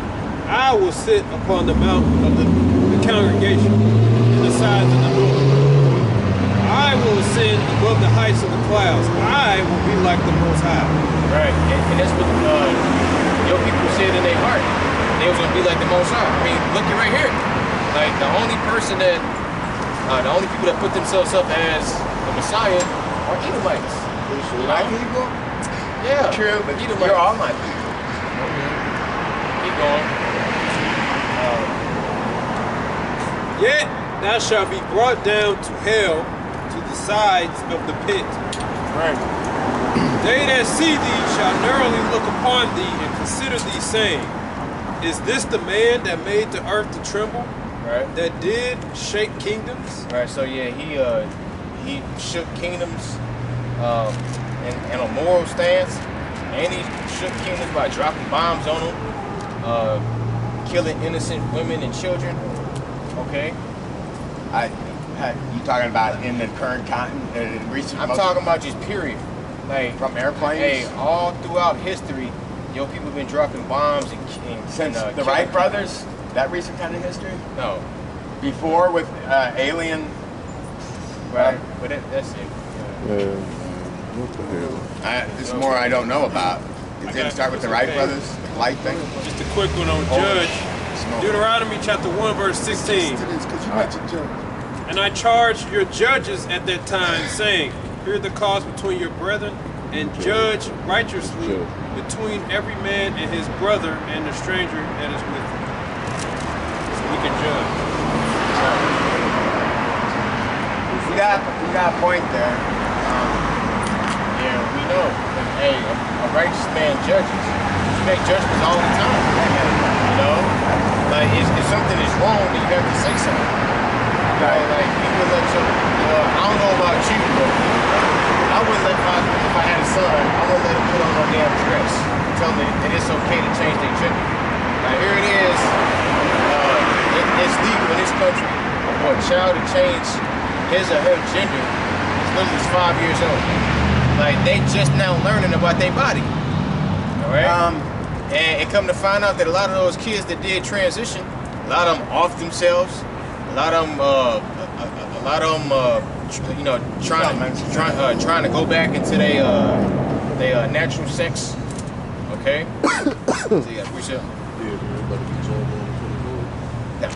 I will sit upon the mountain of the congregation in the sides of the north. I will ascend above the heights of the clouds. I will be like the Most High." Right. And that's what your people said in their heart. They was going to be like the Most High. I mean, look at right here. Like the only person that, the only people that put themselves up as the Messiah are Edomites. My people? Yeah. True, but Edomites. you're all my people. Keep going. "Yet thou shalt be brought down to hell, to the sides of the pit. Right. They that see thee shall narrowly look upon thee and consider thee, saying, Is this the man that made the earth to tremble, Right. that did shake kingdoms?" Right. So yeah, he shook kingdoms in a moral stance, and he shook kingdoms by dropping bombs on them, killing innocent women and children. Okay. You talking about in the current recent? I'm talking about just period. Like from airplanes. Hey, all throughout history, your people have been dropping bombs and Since the killing Wright people. brothers, that recent kind of history? No. Before with alien. Right. But that's it. What the hell? This is more I don't know about. It didn't start with the Wright brothers, the light thing. Just a quick one on Judge. Deuteronomy chapter 1, verse 16. To this, because you mentioned judge. "And I charged your judges at that time, saying, Hear the cause between your brethren, and judge righteously between every man and his brother and the stranger that is with him." So we can judge. You got a point there. Yeah, we know. Hey, a righteous man judges. You make judgments all the time. You know? Like, if something is wrong, then you have to say something. You know, like, people let you, I don't know about you, but I wouldn't let if I had a son, I wouldn't let him put on no damn dress. Tell me that it's okay to change their gender. Now, here it is. It's legal in this country for a child to change his or her gender as little as 5 years old. Like, they just now learning about their body. All right? And come to find out that a lot of those kids that did transition, a lot of them off themselves, a lot of them a lot of them, you know, trying to go back into their natural sex. Okay. So you got appreciate it. Yeah.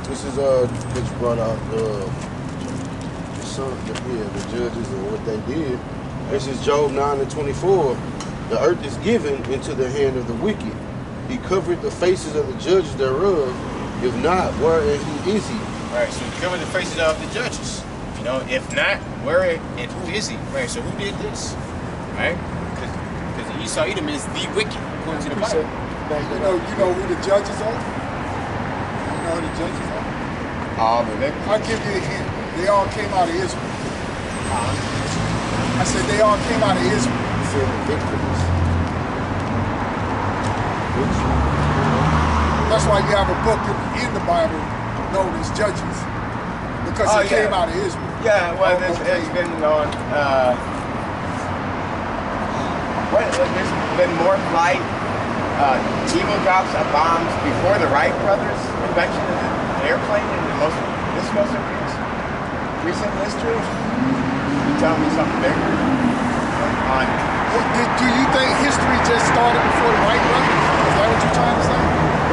This is what you brought out the judges and what they did. This is Job 9:24. The earth is given into the hand of the wicked. He covered the faces of the judges thereof. If not, where is he? Right, so he covered the faces of the judges. You know, if not, where and who is he? Right, so who did this? Right? Because Esau Edom is the wicked, according to the Bible. You know who the judges are? You know who the judges are? I'll give you a hint. They all came out of Israel. I said they all came out of Israel. That's why you have a book in the Bible known as Judges, because it came out of Israel. Yeah, well, it's been on. There's been more flight. Evil drops of bombs before the Wright brothers' invention of the airplane in this most recent history. You telling me something bigger? Do you think history just started before the Wright brothers? Is that what you're trying to say?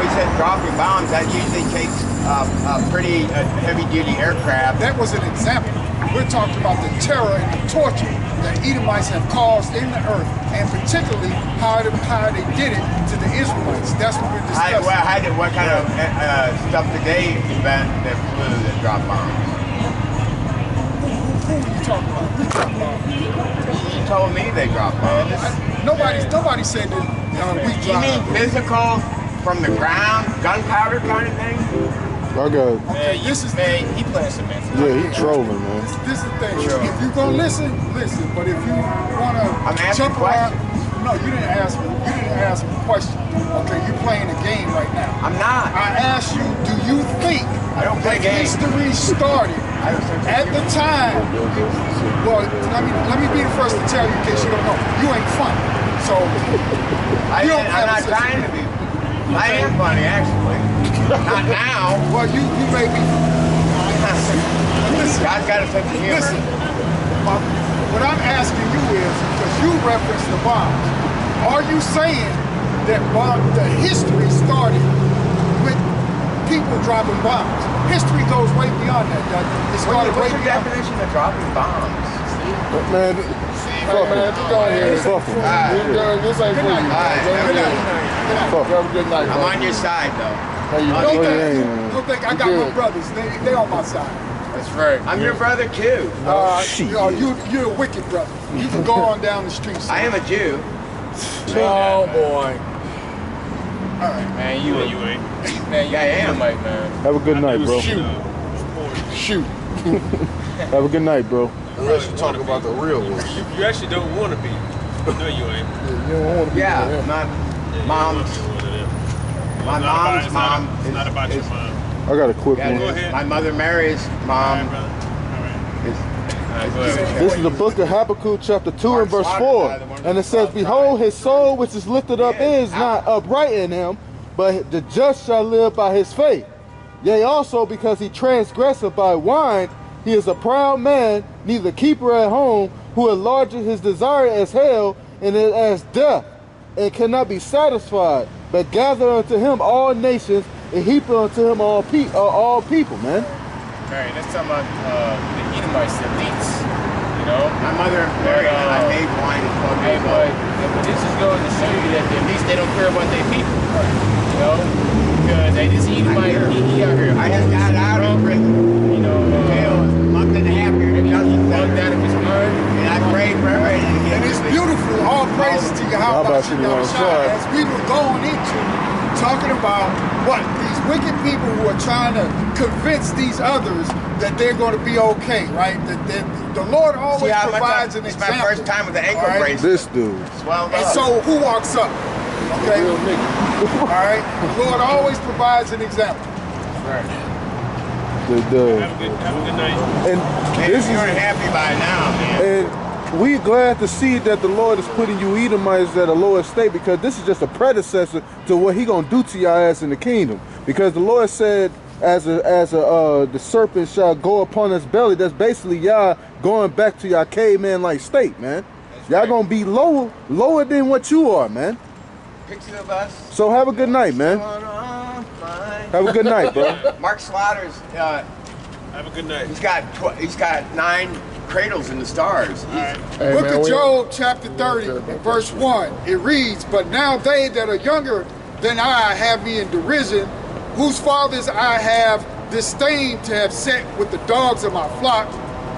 We said dropping bombs. That usually takes a pretty heavy-duty aircraft. That was an example. We're talking about the terror and the torture that Edomites have caused in the earth, and particularly how they did it to the Israelites. That's what we're discussing. What kind of stuff did they invent that flew that dropped bombs? Who are you talking about? You told me they dropped bombs. Nobody said that we dropped. You mean physical from the ground, gunpowder kind of thing? I got. Okay, this is man. He playing semantics. Yeah, he trolling, man. This is the thing. If you're gonna listen. But if you wanna jump around, no, you didn't ask me. You didn't ask me a question. Okay, you're playing a game right now. I'm not. I asked you, do you think I don't play games. History started at the time? Well, let me be the first to tell you in case you don't know. You ain't funny, so I'm not trying to be. I am funny, actually. Not now. Well, you may be. Listen, God's got a sense of humor. Listen, what I'm asking you is, because you referenced the bombs, are you saying that the history started with people dropping bombs? History goes way beyond that, doesn't it? It started What's way your beyond. definition of dropping bombs? Man, Fuck, man, just go ahead. fuck him. This ain't for you. Have a good night, I'm bro. on your side, though. Hey, you Don't think I got my brothers. They on my side. That's right. I'm your brother, too. You're a wicked brother. You can go on down the street. I am a Jew. Oh boy. All right. Man, you ain't. Man, Yeah, I am. Mike, man. Have a good night, bro. Shoot. Have a good night, bro. Unless you talk about the real ones. You actually don't want to be. No, you ain't. You don't want to be Yeah, there. my mom's. My mom's mom. It's not about your mom. I got a quick Yeah, one. Go ahead. my mother Mary's All right, mom. brother. All right. Go ahead. This is the book of Habakkuk chapter 2 and verse 4. And it says, behold, his soul which is lifted up is not upright in him, but the just shall live by his faith. Yea, also because he transgresseth by wine, he is a proud man, neither keeper at home, who enlargeth his desire as hell, and it as death, and cannot be satisfied, but gather unto him all nations, and heap unto him all people, man. Right, let's talk about the Edomites, the elites. You know? My mother married and I made wine and told Hey, but this is going to show you that at least they don't care about their people. You know? Because this Edomite, he out here. I just got out of prison. You know, Jail a month and a half here. Plugged out of his mind. And I prayed for everybody to get And it's beautiful. All praises to you. How about you, Yahshua? As we were going into talking about what these wicked people who are trying to convince these others that they're going to be okay, right? That the Lord always provides an example. It's my first time with the ankle bracelet. This dude. And so who walks up? Okay. All right. The Lord always provides an example. Right. Have a good night. And this You're is, happy by now, man. and we glad to see that the Lord is putting you Edomites at a lower state, because this is just a predecessor to what he gonna do to your ass in the kingdom. Because the Lord said the serpent shall go upon his belly. That's basically y'all going back to y'all caveman like state, man. Y'all gonna be lower than what you are, man. Picture of us. So have a good night, man. Have a good night, bro. Mark Slaughter's. Have a good night. He's got 9 cradles in the stars. Book of Job, chapter 30, verse 1. It reads, "But now they that are younger than I have me in derision, whose fathers I have disdained to have set with the dogs of my flock.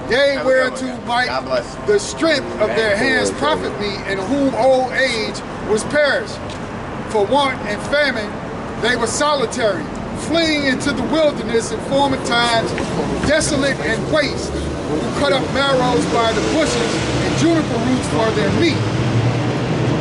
Yea, whereunto might the strength of their hands profit me, in whom old age was perished. For want and famine they were solitary, fleeing into the wilderness in former times, desolate and waste, who cut up marrows by the bushes and juniper roots for their meat.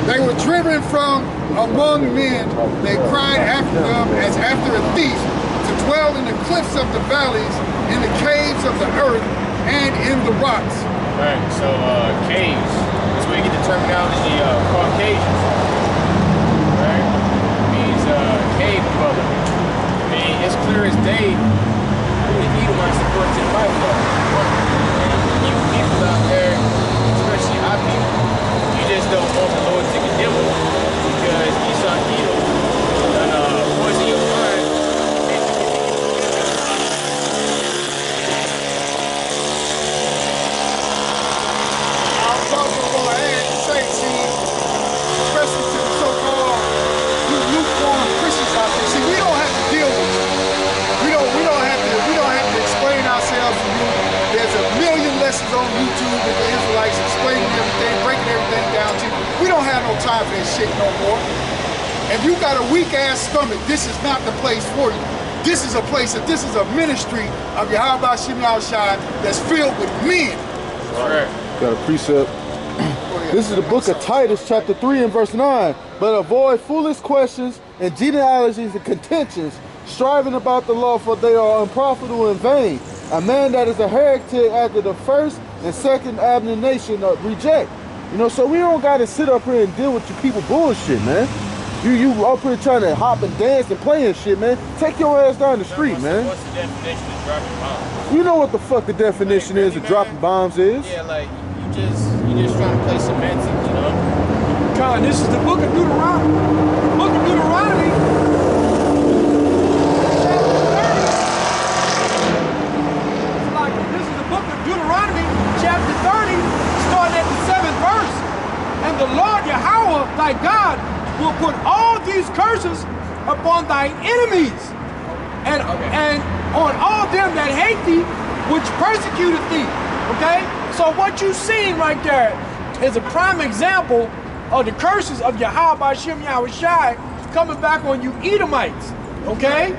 They were driven from among men, they cried after them as after a thief, to dwell in the cliffs of the valleys, in the caves of the earth, and in the rocks." Right, so caves, that's where you get the terminology Caucasians. Right? It means cave dweller. I mean, it's clear as day who the Edomites according to the Bible are. And you people out there, especially our people, you just don't want the Lord to condemn them because Esau and Edom done poison your mind. Especially to the so-called lukewarm Christians out there. See, we don't have to deal with you. We don't have to explain ourselves to you. There's a million lessons on YouTube with the Israelites explaining everything, breaking everything down to you. We don't have no time for that shit no more. If you got a weak ass stomach, this is not the place for you. This is a place, this is a ministry of Yahweh Shem Shai that's filled with men. Right. Got a precept. This is the book of Titus, chapter 3 and verse 9. "But avoid foolish questions and genealogies and contentions, striving about the law, for they are unprofitable and vain. A man that is a heretic after the first and second abomination reject." You know, so we don't got to sit up here and deal with you people bullshit, man. You up here trying to hop and dance and play and shit, man. Take your ass down the street, man. What's the definition of dropping bombs? You know what the fuck the definition is of dropping bombs is? Yeah, like you just trying to play semantics, you know? God, this is the book of Deuteronomy. Book of Deuteronomy. This is the book of Deuteronomy, chapter 30, starting at the 7th verse. "And the Lord Yahweh, thy God, will put all these curses upon thy enemies, and on all them that hate thee, which persecuteth thee." Okay? So what you seen right there is a prime example of the curses of Yahweh Shem Yahushai coming back on you Edomites. Okay?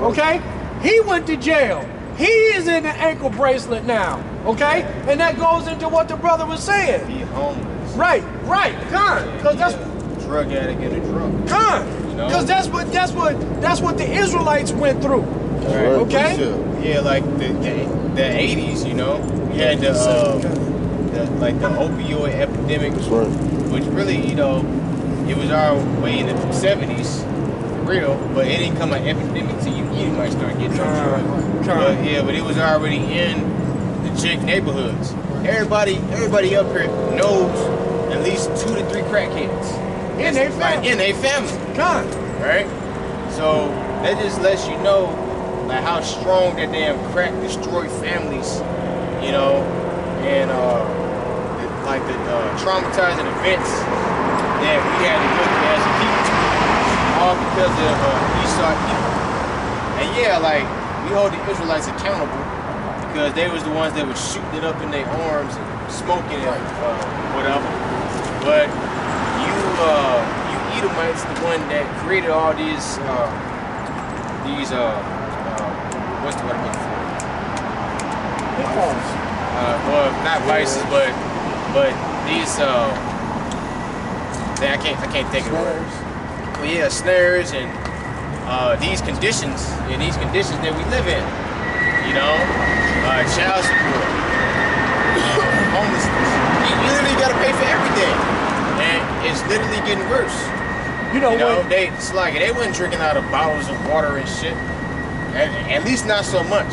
Okay? He went to jail. He is in the ankle bracelet now. Okay? And that goes into what the brother was saying. Be homeless. Right, Con. Because that's drug addict and a drunk. Con. You know? Because that's what the Israelites went through. Right. Okay? Yeah, like the 80s, you know, we had the opioid epidemic, which really, you know, it was our way in the 70s, for real, but it didn't come an epidemic till you might start getting on drugs. But it was already in the chick neighborhoods. Everybody up here knows at least 2 to 3 crackheads. In their family. In their family. Con. Right? So that just lets you know like how strong that damn crack destroy families, you know, and the traumatizing events that we had to go through as a people, all because of Esau Edom. And yeah, like we hold the Israelites accountable because they was the ones that was shooting it up in their arms and smoking it, whatever. But you Edomites, the one that created all these what's the word I'm looking for? Well, not vices, but these I can't think of words. But yeah, snares and these conditions that we live in. You know, child support, homelessness. You literally gotta pay for everything, and it's literally getting worse. You know, they wasn't drinking out of bottles of water and shit. At least not so much.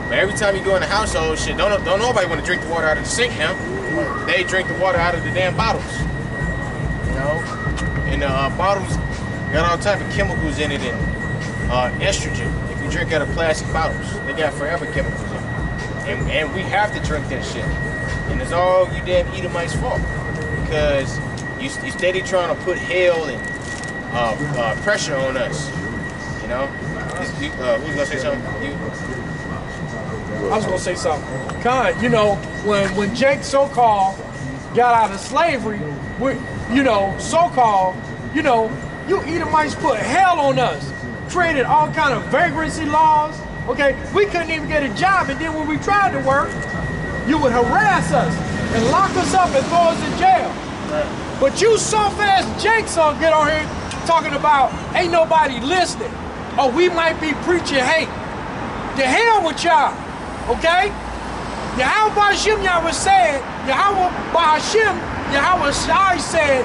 But every time you go in the household, shit, don't nobody want to drink the water out of the sink now. They drink the water out of the damn bottles. You know? And the bottles got all type of chemicals in it and estrogen. If you drink out of plastic bottles, they got forever chemicals in it. And we have to drink that shit. And it's all you damn Edomites' fault. Because you steady trying to put hell and pressure on us. You know? Who's gonna say something? You? I was gonna say something. Kind, you know, when Jake so-called got out of slavery, you know, so-called, you know, you Edomites put hell on us, created all kind of vagrancy laws. Okay, we couldn't even get a job, and then when we tried to work, you would harass us and lock us up and throw us in jail. Right. But you soft-ass Jake son get on here talking about ain't nobody listening, or we might be preaching hate. The hell with y'all. Okay? Yahweh Ba'Hashem Yahweh said, Yahweh Ba'Hashem Yahweh Shai said,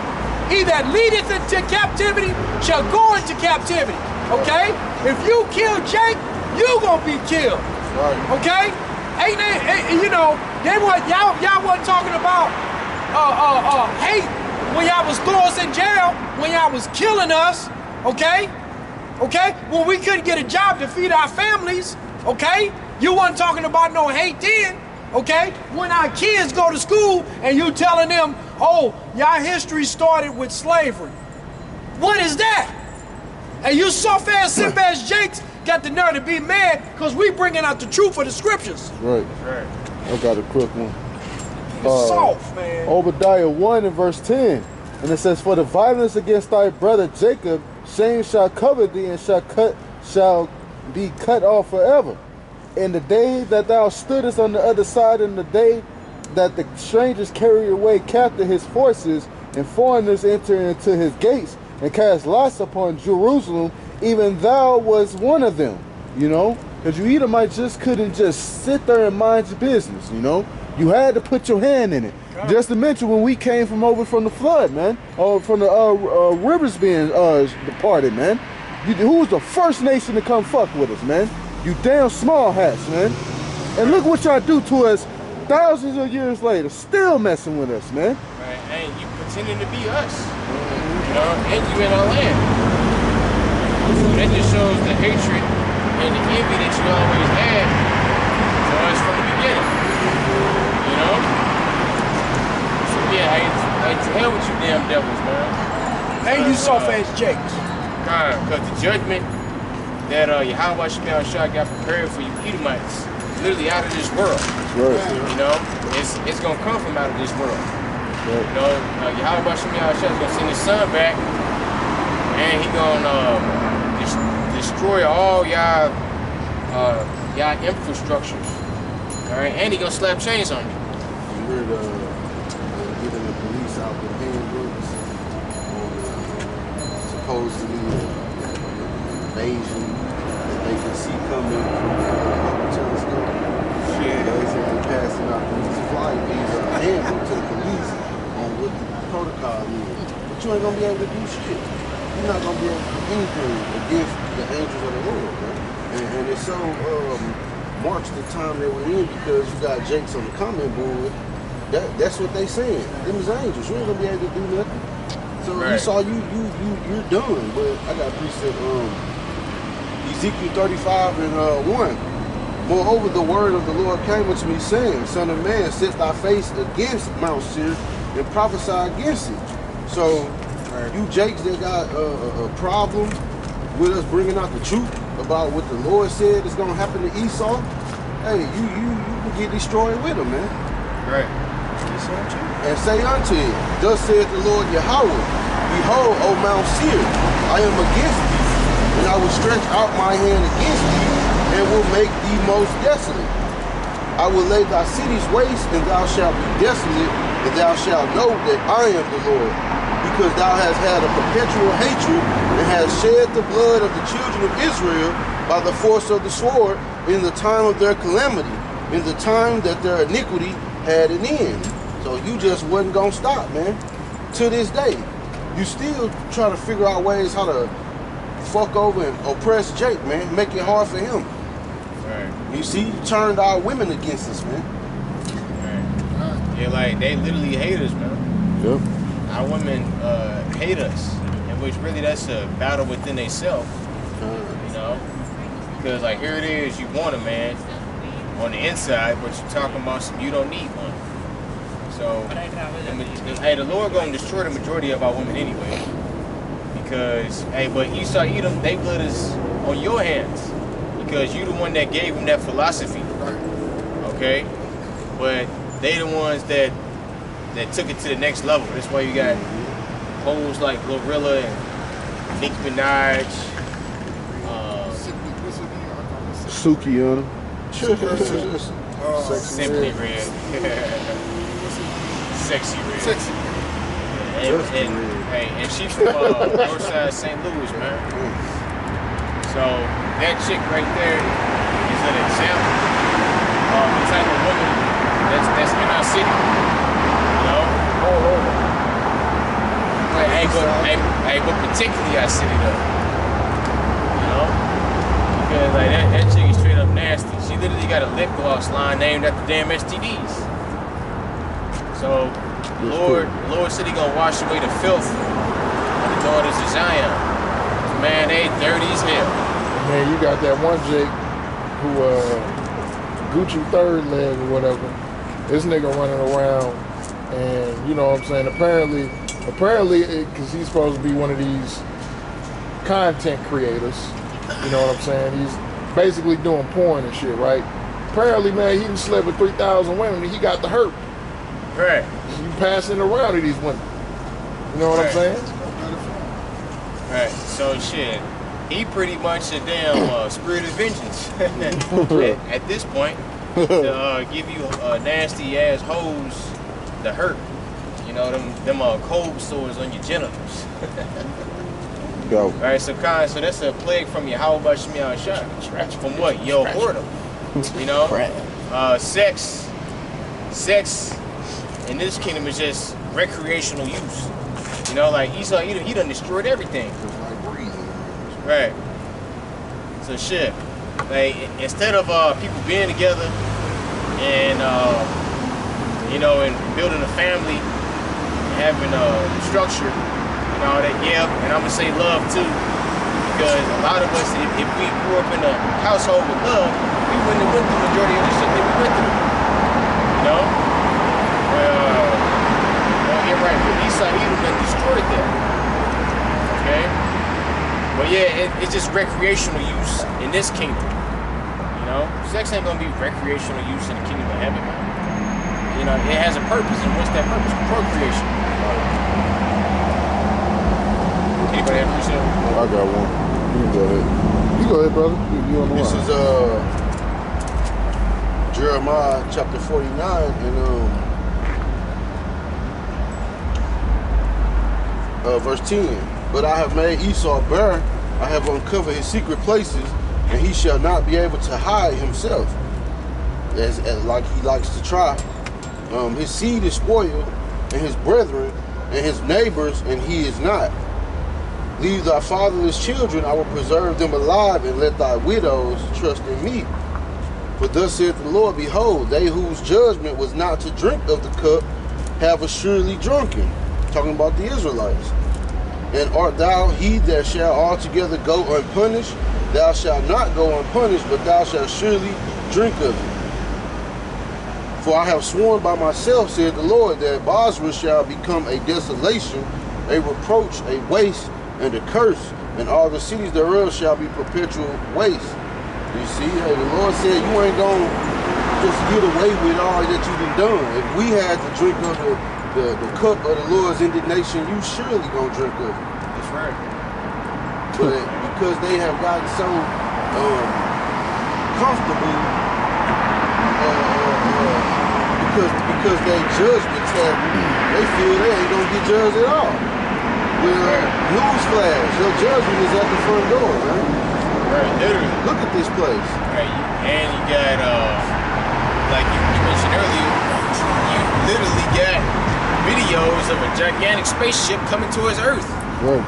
he that leadeth into captivity shall go into captivity. Okay? If you kill Jake, you gonna be killed. Right. Okay? Ain't you know, y'all wasn't talking about hate when y'all was throwing us in jail, when y'all was killing us, okay? Okay? When we couldn't get a job to feed our families, okay? You wasn't talking about no hate then, okay? When our kids go to school and you telling them, oh, y'all history started with slavery. What is that? And you soft-ass, simp-ass Jakes got the nerve to be mad because we bringing out the truth of the scriptures. Right. I got a quick one. Soft, man. Obadiah 1 and verse 10. And it says, for the violence against thy brother Jacob, shame shall cover thee and shall be cut off forever. In the day that thou stoodest on the other side, in the day that the strangers carry away captive his forces, and foreigners enter into his gates, and cast lots upon Jerusalem, even thou was one of them, you know? Because you Edomites just couldn't just sit there and mind your business, you know? You had to put your hand in it. God. Just to mention when we came from over from the flood, man, or from the rivers being departed, man. Who was the first nation to come fuck with us, man? You damn small hats, man. And look what y'all do to us thousands of years later, still messing with us, man. Right, and you pretending to be us, you know, and you in our land. So that just shows the hatred and the envy that you always had for us from the beginning, you know? So yeah, I to hell with you damn devils, man. And you soft-ass Jakes. Because the judgment that Yahweh Shemel Shah got prepared for you Edomites, literally out of this world. Right. You know, it's gonna come from out of this world. Right. You know, Yahweh Shemel Shah is gonna send his son back, and he gonna destroy all y'all infrastructures. All right, and he gonna slap chains on you. We're getting the police out with handbooks on supposedly invasion that they can see coming from the telescope. Yeah. Basically passing out these handbooks to the police on what the protocol is. But you ain't gonna be able to do shit. You're not gonna be able to do anything against the angels of the Lord, man. And it so marks the time that we're in because you got Jakes on the comment board. That's what they saying. Them is angels. You ain't gonna be able to do nothing. So right. You saw you're done. But I got precept Ezekiel 35 and 1. Moreover, the word of the Lord came unto me, saying, Son of man, set thy face against Mount Seir and prophesy against it. So you Jakes that got a problem with us bringing out the truth about what the Lord said is gonna happen to Esau, hey, you can get destroyed with him, man. Right. And say unto it, thus saith the Lord Yahweh, behold, O Mount Seir, I am against thee, and I will stretch out my hand against thee, and will make thee most desolate. I will lay thy cities waste, and thou shalt be desolate, and thou shalt know that I am the Lord, because thou hast had a perpetual hatred, and hast shed the blood of the children of Israel by the force of the sword in the time of their calamity, in the time that their iniquity had an end. So you just wasn't gonna stop, man. To this day, you still trying to figure out ways how to fuck over and oppress Jake, man. Make it hard for him. Right. You see, you turned our women against us, man. Right. Yeah, like they literally hate us, man. Yep. Our women hate us, and which really that's a battle within themselves. You know, because like here it is, you want a man on the inside, but you're talking about some you don't need one. So, hey, the Lord gonna destroy the majority of our women anyway. Because, hey, but Esau, Edom, they blood is on your hands. Because you the one that gave them that philosophy. Okay? But they the ones that took it to the next level. That's why you got hoes like Glorilla and Nicki Minaj. Suki on him. Simply Red. Sexy Red. Sexy. And she's from Northside St. Louis, man. So that chick right there is an example of the type of woman that's in our city. You know? All over. But particularly our city though. You know? Because like that chick is straight up nasty. She literally got a lip gloss line named after damn STDs. So Lord said he gonna wash away the filth of the daughters of Zion. Man, they dirty as hell. Man, you got that one Jake who Gucci third leg or whatever. This nigga running around, and you know what I'm saying. Apparently, because he's supposed to be one of these content creators. You know what I'm saying? He's basically doing porn and shit, right? Apparently, man, he done slept with 3,000 women and he got the hurt. Right. You passing around to these women. You know what I'm saying? Right. So shit, he pretty much a damn spirit of vengeance at this point to give you nasty ass hoes the hurt. You know them cold sores on your genitals. Go. All right, so that's a plague from Yahweh Shemiah Shah. From what? Yo, whoredom. You know, sex in this kingdom is just recreational use. You know, like Esau, he done destroyed everything. Just like breathing. Right. So shit. Like instead of people being together and you know, and building a family, having a structure. And all that, yeah, and I'm gonna say love too, because a lot of us, if we grew up in a household with love, we wouldn't have went through the majority of the shit that we went through. You know? Well, you're right, but Esau, Edom done destroyed that. Okay? But yeah, it's just recreational use in this kingdom. You know? Sex ain't gonna be recreational use in the kingdom of heaven, man. You know, it has a purpose, and what's that purpose? Procreation. Anybody have a question? I got one. You can go ahead. You go ahead, brother. You on the This line. is Jeremiah chapter 49 and verse 10. But I have made Esau bare, I have uncovered his secret places, and he shall not be able to hide himself, as like he likes to try. His seed is spoiled, and his brethren, and his neighbors, and he is not. Leave thy fatherless children, I will preserve them alive, and let thy widows trust in me. For thus saith the Lord, behold, they whose judgment was not to drink of the cup have assuredly drunken. Talking about the Israelites. And art thou he that shall altogether go unpunished? Thou shalt not go unpunished, but thou shalt surely drink of it. For I have sworn by myself, said the Lord, that Basra shall become a desolation, a reproach, a waste, and a curse, and all the cities thereof shall be perpetual waste. You see, hey, the Lord said you ain't gonna just get away with all that you've done. If we had to drink of the cup of the Lord's indignation, you surely gonna drink of it. That's right. But because they have gotten so comfortable, because their judgments they feel they ain't gonna get judged at all. Well, newsflash, your judgment is at the front door, man. Right, literally. Look at this place. Right, and you got, like you mentioned earlier, you literally got videos of a gigantic spaceship coming towards Earth. Right.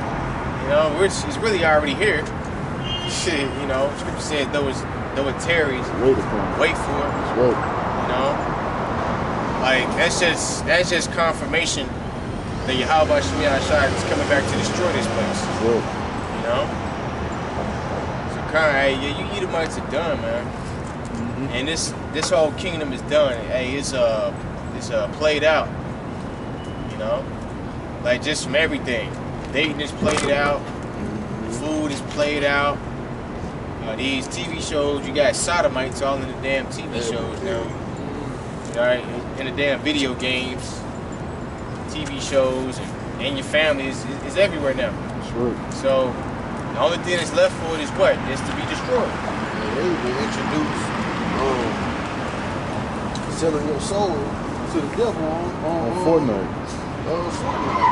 You know, which is really already here. Shit, you know, Scripture said though it tarries, Wait for it. wait for it. That's right. You know, like that's just confirmation that Yahweh Shemiah Shai is coming back to destroy this place. That's right. You know, so hey, yeah, you Edomites are done, man. And this whole kingdom is done. Hey, it's played out. You know, like just from everything. Dating is played out. Food is played out. These TV shows, you got sodomites all in the damn TV shows now. All right, in the damn video games, TV shows, and your family is everywhere now. That's right. So the only thing that's left for it is what? Is to be destroyed. Yeah, they even introduced selling your soul to the devil on Fortnite. Fortnite,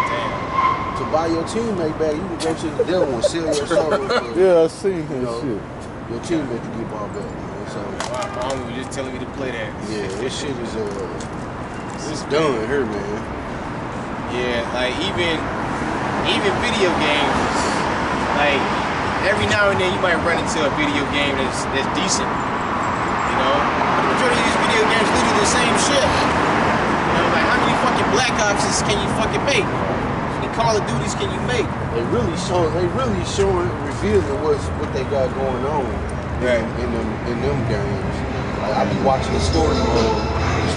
man. To buy your teammate back, you can go to the devil and sell your soul. Yeah, I seen that shit. Your teammate to get bought back, man. So My mom was just telling me to play that. yeah, this shit is it's done here, man. Yeah, like even video games, like every now and then you might run into a video game that's decent. You know, but the majority of these video games literally the same shit. You know, like how many fucking Black Ops can you fucking make? How many Call of Duties can you make? They really showing, revealing what they got going on in them games. Like I be watching the story mode,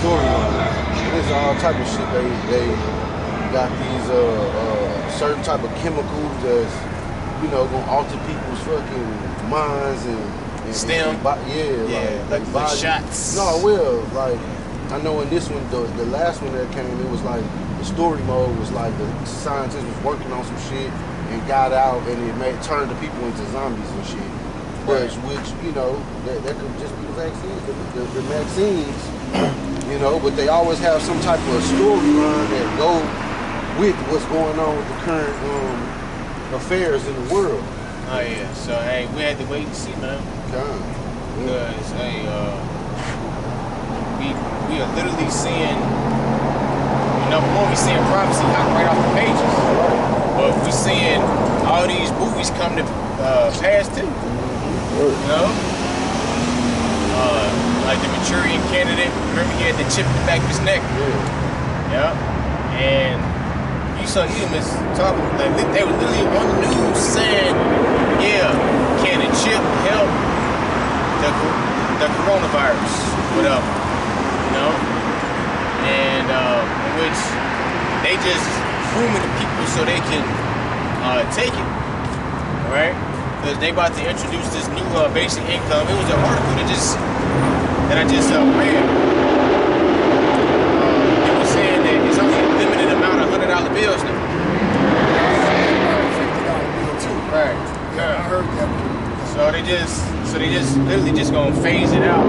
and there's all type of shit. They got these certain type of chemicals that's gonna alter people's fucking minds and STEM. Like body shots. No, well, like I know in this one, the last one that came, it was like the story mode was like the scientist was working on some shit and got out and it turned the people into zombies and shit. Which that could just be the vaccines, the vaccines, but they always have some type of storyline that go with what's going on with the current affairs in the world. Oh yeah, so hey, we had to wait and see, man. Because hey, we are literally seeing, number one, we're seeing prophecy right off the pages, but we're seeing all these movies come to pass too. You know, like the Manchurian Candidate. Remember, he had the chip in the back of his neck. Yeah, and you saw Edomites talking, like they were literally on the news saying, yeah, can the chip help the coronavirus, whatever, and which they just grooming the people so they can take it, right? Because they about to introduce this new basic income. It was an article that I just read. It was saying that it's only a limited amount of $100 bills now. $50 bill too. Right. Yeah, I heard that. So they just literally just gonna phase it out,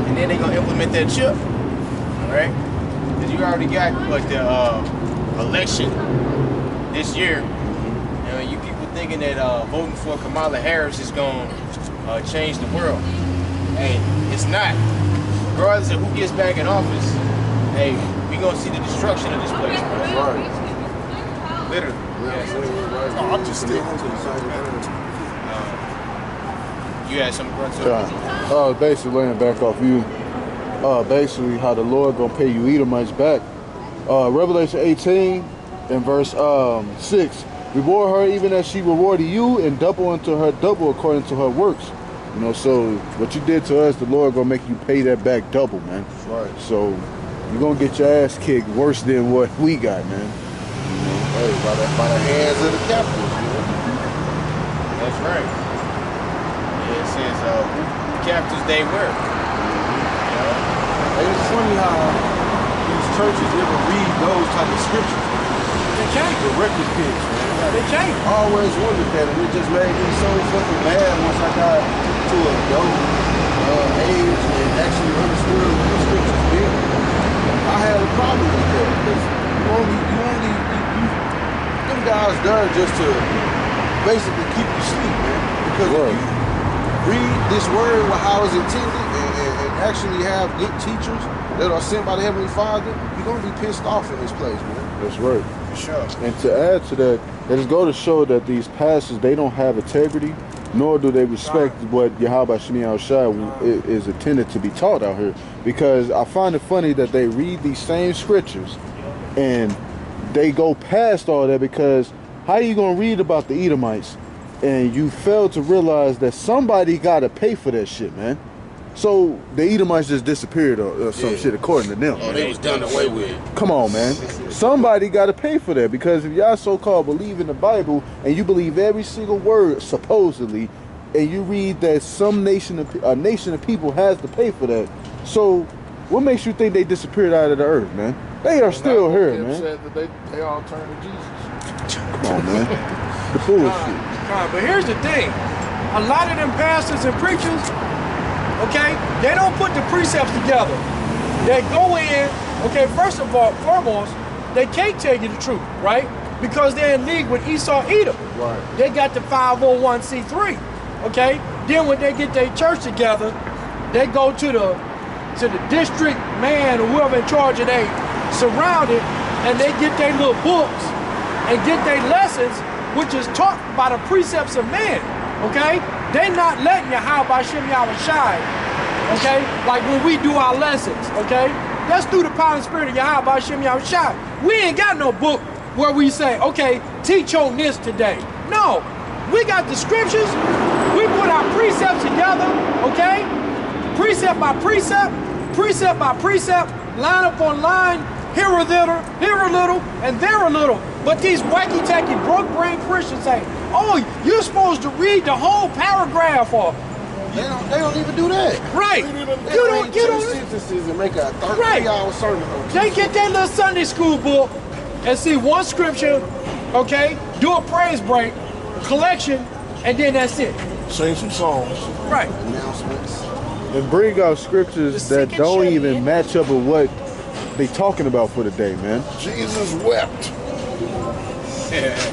and then they gonna implement that chip, right? Because you already got the election this year. You people thinking that voting for Kamala Harris is gonna change the world. Hey, it's not. Regardless of who gets back in office, hey, we gonna see the destruction of this place, man. Right. Literally. I'm just still on You had something to Yeah. Basically laying back off you. Basically how the Lord gonna pay you Edomites back. Revelation 18 and verse 6. Reward her even as she rewarded you, and double unto her double according to her works. So what you did to us, the Lord gonna make you pay that back double, man. That's right. So you're gonna get your ass kicked worse than what we got, man. Hey, by the hands of the captives, That's right. Yeah, it says who captives they were. Hey, it's funny how these churches never read those type of scriptures. They can't. The record picks, man. They can't. I always wondered that, and it just made me so fucking mad once I got to a young age and actually understood what the scriptures mean. I had a problem with that because them guys there just to basically keep you asleep, man. Because if you read this word how it's intended and actually have good teachers that are sent by the Heavenly Father, you're gonna be pissed off in this place, man. That's right. For sure. And to add to that, it just go to show that these pastors, they don't have integrity, nor do they respect what Yahweh Shemi Shai is intended to be taught out here. Because I find it funny that they read these same scriptures and they go past all that, because how you gonna read about the Edomites and you fail to realize that somebody gotta pay for that shit, man? So the Edomites just disappeared or some shit according to them. Oh, they was done away with. Come on, man. Somebody got to pay for that, because if y'all so-called believe in the Bible and you believe every single word supposedly, and you read that some nation of people has to pay for that, so what makes you think they disappeared out of the earth, man? They are still here, man. Said that they all turned to Jesus. Come on, man. The bullshit. But here's the thing. A lot of them pastors and preachers, okay, they don't put the precepts together. They go in, okay, first of all, foremost, they can't tell you the truth, right? Because they're in league with Esau Edom. Right. They got the 501c3, okay? Then when they get their church together, they go to the district man or whoever in charge of they surrounded, and they get their little books and get their lessons, which is taught by the precepts of man, okay? They not letting you how by Shemi Shai, okay? Like when we do our lessons, okay? That's through the power and spirit of Yahweh by Shemi Shai. We ain't got no book where we say, okay, teach on this today. No, we got the scriptures. We put our precepts together, okay? Precept by precept, precept by precept, line up on line, here a little, and there a little. But these wacky-tacky, broke-brain Christians say, oh, you're supposed to read the whole paragraph or They don't even do that. right. You don't sentences and make a 3-hour sermon. They get that little Sunday school book and see one scripture, okay, do a praise break, collection, and then that's it. Sing some songs. Right. Announcements. And bring out scriptures that don't even match up with what they talking about for the day, man. Jesus wept.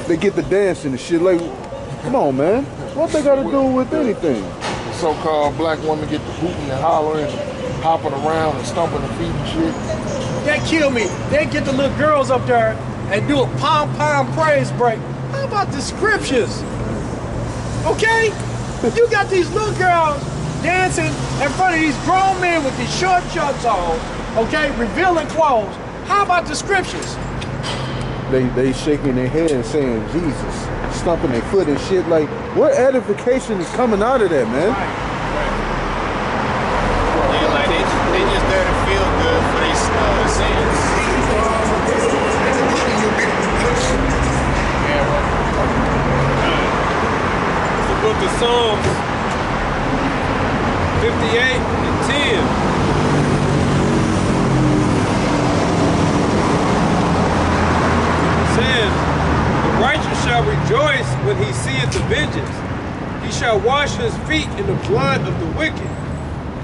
They get the dancing and shit. Like, come on, man. What they got to do with anything? The so-called black women get the hooting and hollering and hopping around and stomping their feet and shit. That kill me. They get the little girls up there and do a pom-pom praise break. How about the scriptures? Okay? You got these little girls dancing in front of these grown men with these short shorts on, okay, revealing clothes. How about the scriptures? They shaking their head and saying Jesus, stomping their foot and shit. Like, what edification is coming out of that, man? Yeah, like they just there to feel good for their sins. The book of Psalms 58 and 10. Says, the righteous shall rejoice when he seeth the vengeance. He shall wash his feet in the blood of the wicked,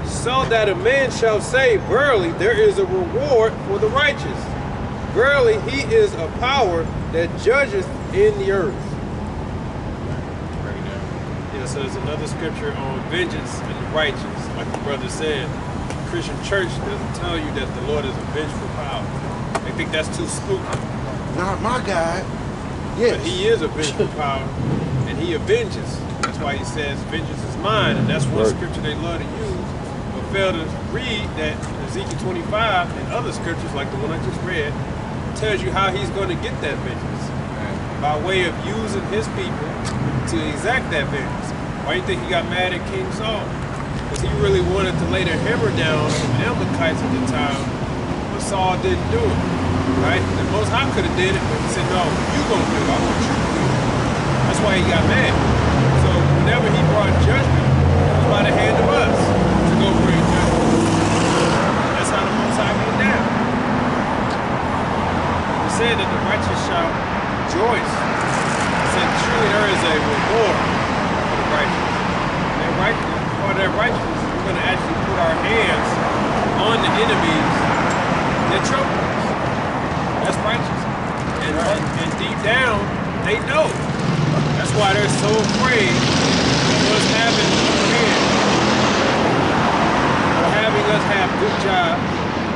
so that a man shall say, verily, there is a reward for the righteous. Verily, he is a power that judgeth in the earth. Yeah, so there's another scripture on vengeance and the righteous. Like the brother said, the Christian church doesn't tell you that the Lord is a vengeful power. They think that's too spooky. Not my God. But he is a vengeful power, and he avenges. That's why he says, vengeance is mine, and that's one scripture they love to use, but fail to read that Ezekiel 25 and other scriptures, like the one I just read, tells you how he's going to get that vengeance. By way of using his people to exact that vengeance. Why do you think he got mad at King Saul? Because he really wanted to lay the hammer down on the Amalekites at the time, but Saul didn't do it. Right? The Most High could have did it, but he said, no, you gonna do it. I want you to do it. That's why he got mad. So whenever he brought judgment, it was by the hand of us to go bring judgment. That's how the Most High came down. He said that the righteous shall rejoice. He said, truly there is a reward for the righteous. And part of that righteousness, we're gonna actually put our hands on the enemies that trouble us. That's righteous. And deep down, they know. That's why they're so afraid of us having our hand. Or having us good job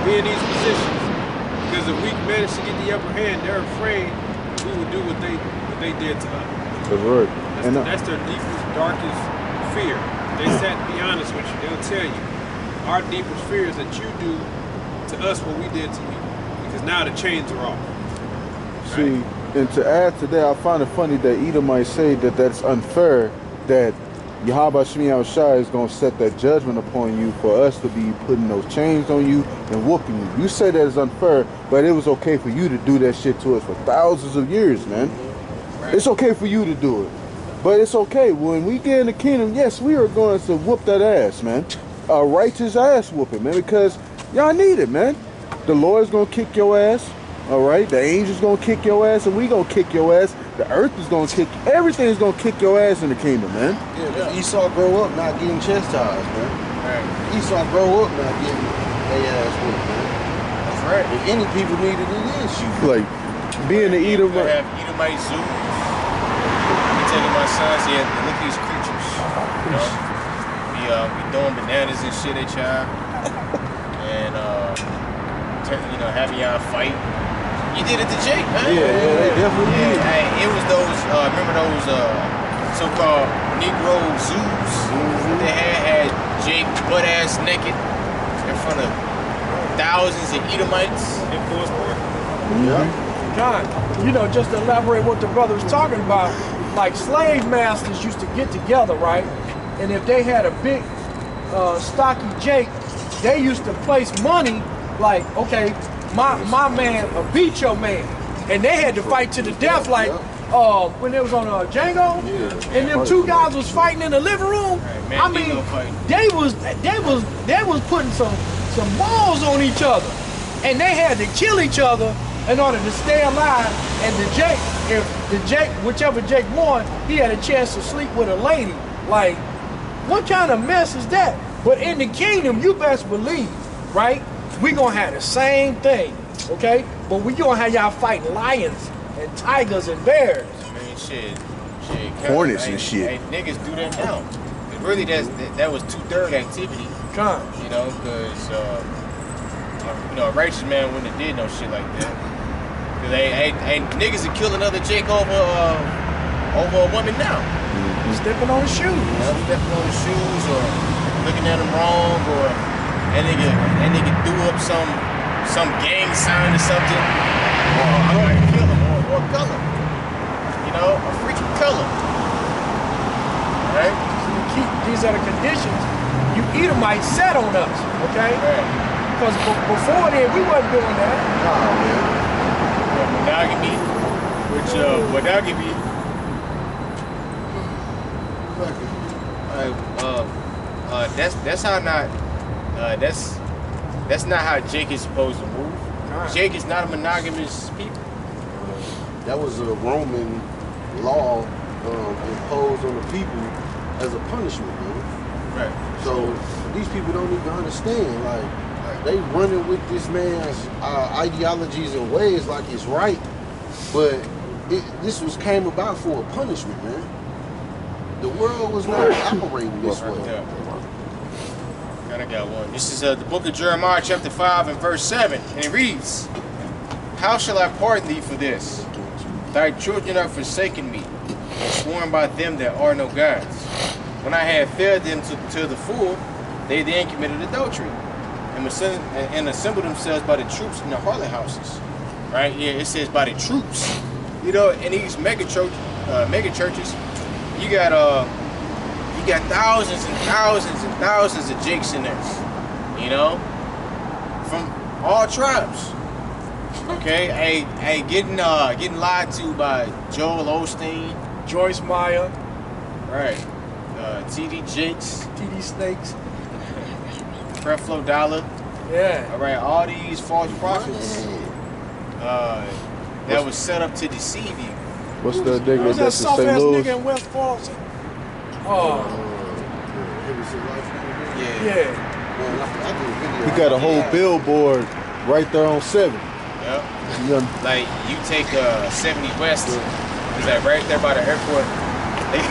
being in these positions. Because if we manage to get the upper hand, they're afraid we would do what they did to us. That's right. That's their deepest, darkest fear. They said, to be honest with you, they'll tell you, our deepest fear is that you do to us what we did to you. Because now the chains are off. See, and to add to that, I find it funny that Edom might say that that's unfair, that Yahweh Shemi Shai is going to set that judgment upon you for us to be putting those chains on you and whooping you. You say that is unfair, but it was okay for you to do that shit to us for thousands of years, man. Right. It's okay for you to do it. But it's okay. When we get in the kingdom, yes, we are going to whoop that ass, man. A righteous ass whooping, man, because y'all need it, man. The Lord's going to kick your ass, all right? The angel's going to kick your ass, and we going to kick your ass. The earth is going to kick, everything is going to kick your ass in the kingdom, man. Yeah, Esau grow up not getting chastised, man. Right. Esau grow up not getting their ass whooped, man. That's right. If any people needed it, is you. Like, being the Edomite. We have Edomite zoos. We taking my sons here, look at these creatures. You know? We throwing bananas and shit at y'all. And, having y'all fight. You did it to Jake, man. Yeah, they definitely did. Hey, it was those, remember those so-called Negro zoos they had Jake butt-ass naked in front of thousands of Edomites in Foursquare. Yeah. John, just to elaborate what the brother was talking about, like slave masters used to get together, right? And if they had a big, stocky Jake, they used to place money like, okay, my man beat your man, and they had to fight to the death, like when it was on Django, and them two guys was fighting in the living room. Right, I mean, they was putting some balls on each other, and they had to kill each other in order to stay alive. And whichever Jake won, he had a chance to sleep with a lady. Like, what kind of mess is that? But in the kingdom, you best believe, right? We gonna have the same thing, okay? But we gonna have y'all fighting lions and tigers and bears. I mean, shit. Hornets and shit. Hey, niggas do that now. But really, that was 2/3 activity. Come. Because a righteous man wouldn't have did no shit like that. Cause niggas would kill another Jake over a woman now. Stepping on his shoes. Stepping on his shoes or looking at him wrong or. And nigga threw up some gang sign or something. Or I'm gonna kill him or color. A freaking color. Right? So these are the conditions you Edomites set on us, okay? Because before then we wasn't doing that. Monogamy, that's how not. That's not how Jake is supposed to move. Jake is not a monogamous people. That was a Roman law imposed on the people as a punishment, man. Right. So these people don't even understand. Like, they running with this man's ideologies and ways like it's right, but this came about for a punishment, man. The world was not operating this way. I got one. This is the book of Jeremiah, chapter 5 and verse 7. And it reads, "How shall I pardon thee for this? Thy children are forsaken me, and sworn by them that are no gods. When I had fed them to the full, they then committed adultery, and assembled themselves by the troops in the harlot houses." Right here, it says by the troops. In these mega churches, you got thousands and thousands and thousands of Jakes in there, from all tribes. Okay, getting lied to by Joel Osteen, Joyce Meyer, right? TD Jakes, TD Snakes, Creflo Dollar. Yeah. All right, all these false prophets that was set up to deceive you. What's the nigga that that's in soft St. ass Louis? nigga in West Florissant? Yeah. He got a whole billboard right there on 7. Yep. Like you take 70 West, is that right there by the airport? They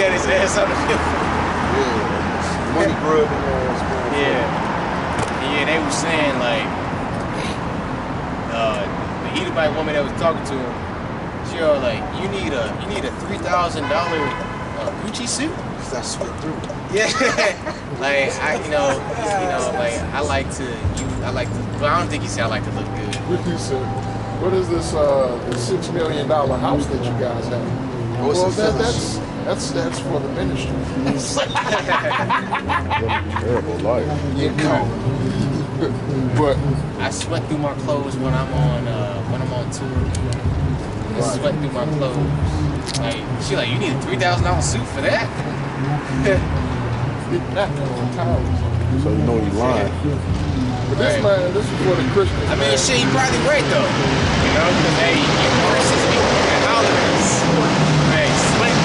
got his ass on the billboard. Yeah. Money grub and Yeah. Yeah, they were saying like the Edomite woman that was talking to him, she was like, you need a $3,000 Gucci suit. I sweat through. Yeah, like I like to. Well, I don't think he said I like to look good. He said, what is this the $6 million house that you guys have? Well, that's for the ministry. Terrible life. But I sweat through my clothes when I'm on tour. I sweat through my clothes. Like she like, you need a $3,000 suit for that? So you know he's lying. But this man, this is for the Christians. I mean, shit, he probably right though. You know, because hey, Christians be holidays. Hey, sweat.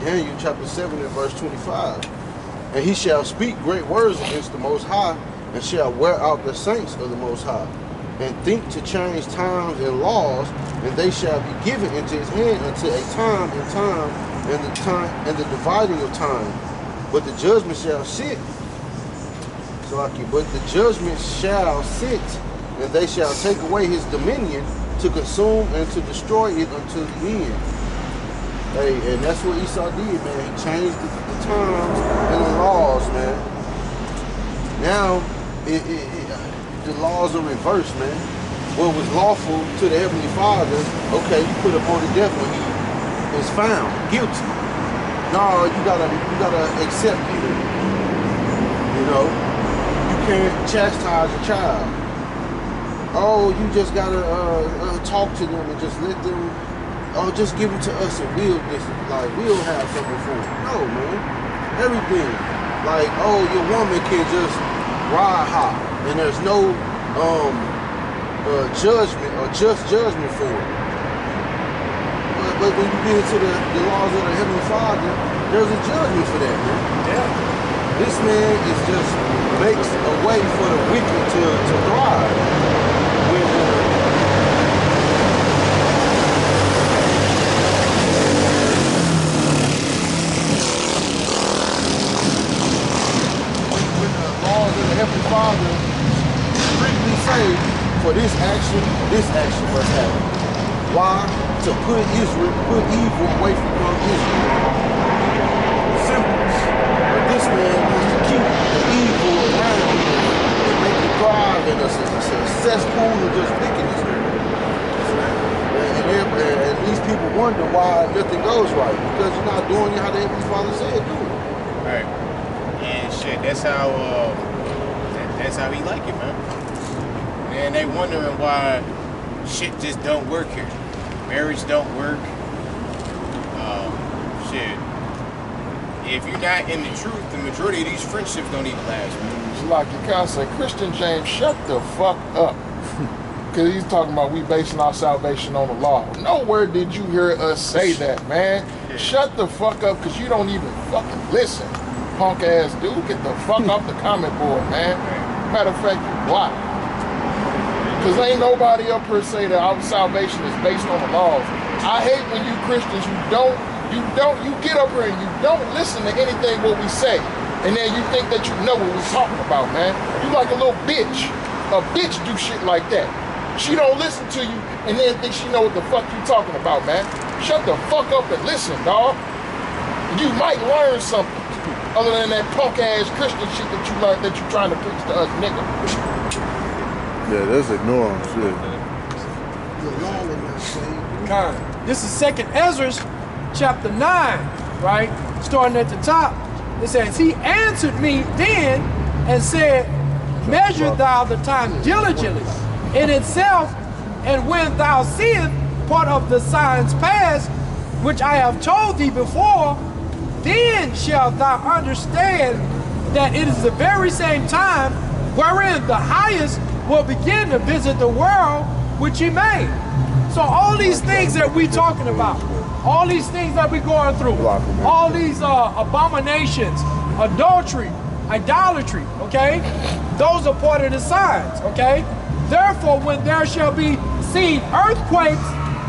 Daniel chapter 7 and verse 25. And he shall speak great words against the Most High, and shall wear out the saints of the Most High, and think to change times and laws, and they shall be given into his hand until a time and the dividing of time. But the judgment shall sit. But the judgment shall sit, and they shall take away his dominion to consume and to destroy it until the end. Hey, and that's what Esau did, man. He changed the times and the laws, man. Now, the laws are reversed, man. What was lawful to the Heavenly Father, okay, you put him on the death when he is found guilty. No, you gotta accept it. You know, you can't chastise a child. Oh, you just gotta talk to them and just let them. Oh, just give them to us and we'll have something for them. No, man. Everything. Like, oh, your woman can just ride hot and there's no judgment or just judgment for it. But when you get into the laws of the Heavenly Father, there's a judgment for that, man. Yeah. This man is just makes a way for the wicked to thrive. Heavenly Father strictly say for this action must happen. Why? To put evil away from Israel. Simple. But this man wants to keep the evil around and make it thrive in us. It's a cesspool of just wickedness. And these people wonder why nothing goes right. Because you're not doing it how the Heavenly Father said do it. Right. And shit, that's how he like it, man. And they wondering why shit just don't work here. Marriage don't work. Shit. If you're not in the truth, the majority of these friendships don't even last, man. It's like you kind of say, Christian James, shut the fuck up. Because he's talking about we basing our salvation on the law. Nowhere did you hear us say that, man. Yeah. Shut the fuck up because you don't even fucking listen. Punk ass dude, get the fuck off the comment board, man. Matter of fact, you block. Because ain't nobody up here say that our salvation is based on the laws. I hate when you Christians, you get up here and you don't listen to anything what we say. And then you think that you know what we're talking about, man. You like a little bitch. A bitch do shit like that. She don't listen to you and then think she know what the fuck you talking about, man. Shut the fuck up and listen, dog. You might learn something. Other than that punk ass Christian shit that you learned that you trying to preach to us, nigga. Yeah, that's ignoring shit. Y'all are not saved. Kind. This is 2nd Ezra chapter 9, right? Starting at the top. It says, he answered me then and said, measure thou the time diligently in itself, and when thou seest part of the signs past, which I have told thee before, then shalt thou understand that it is the very same time wherein the highest will begin to visit the world which he made. So all these things that we talking about, all these things that we going through, all these abominations, adultery, idolatry, okay? Those are part of the signs, okay? Therefore, when there shall be seen earthquakes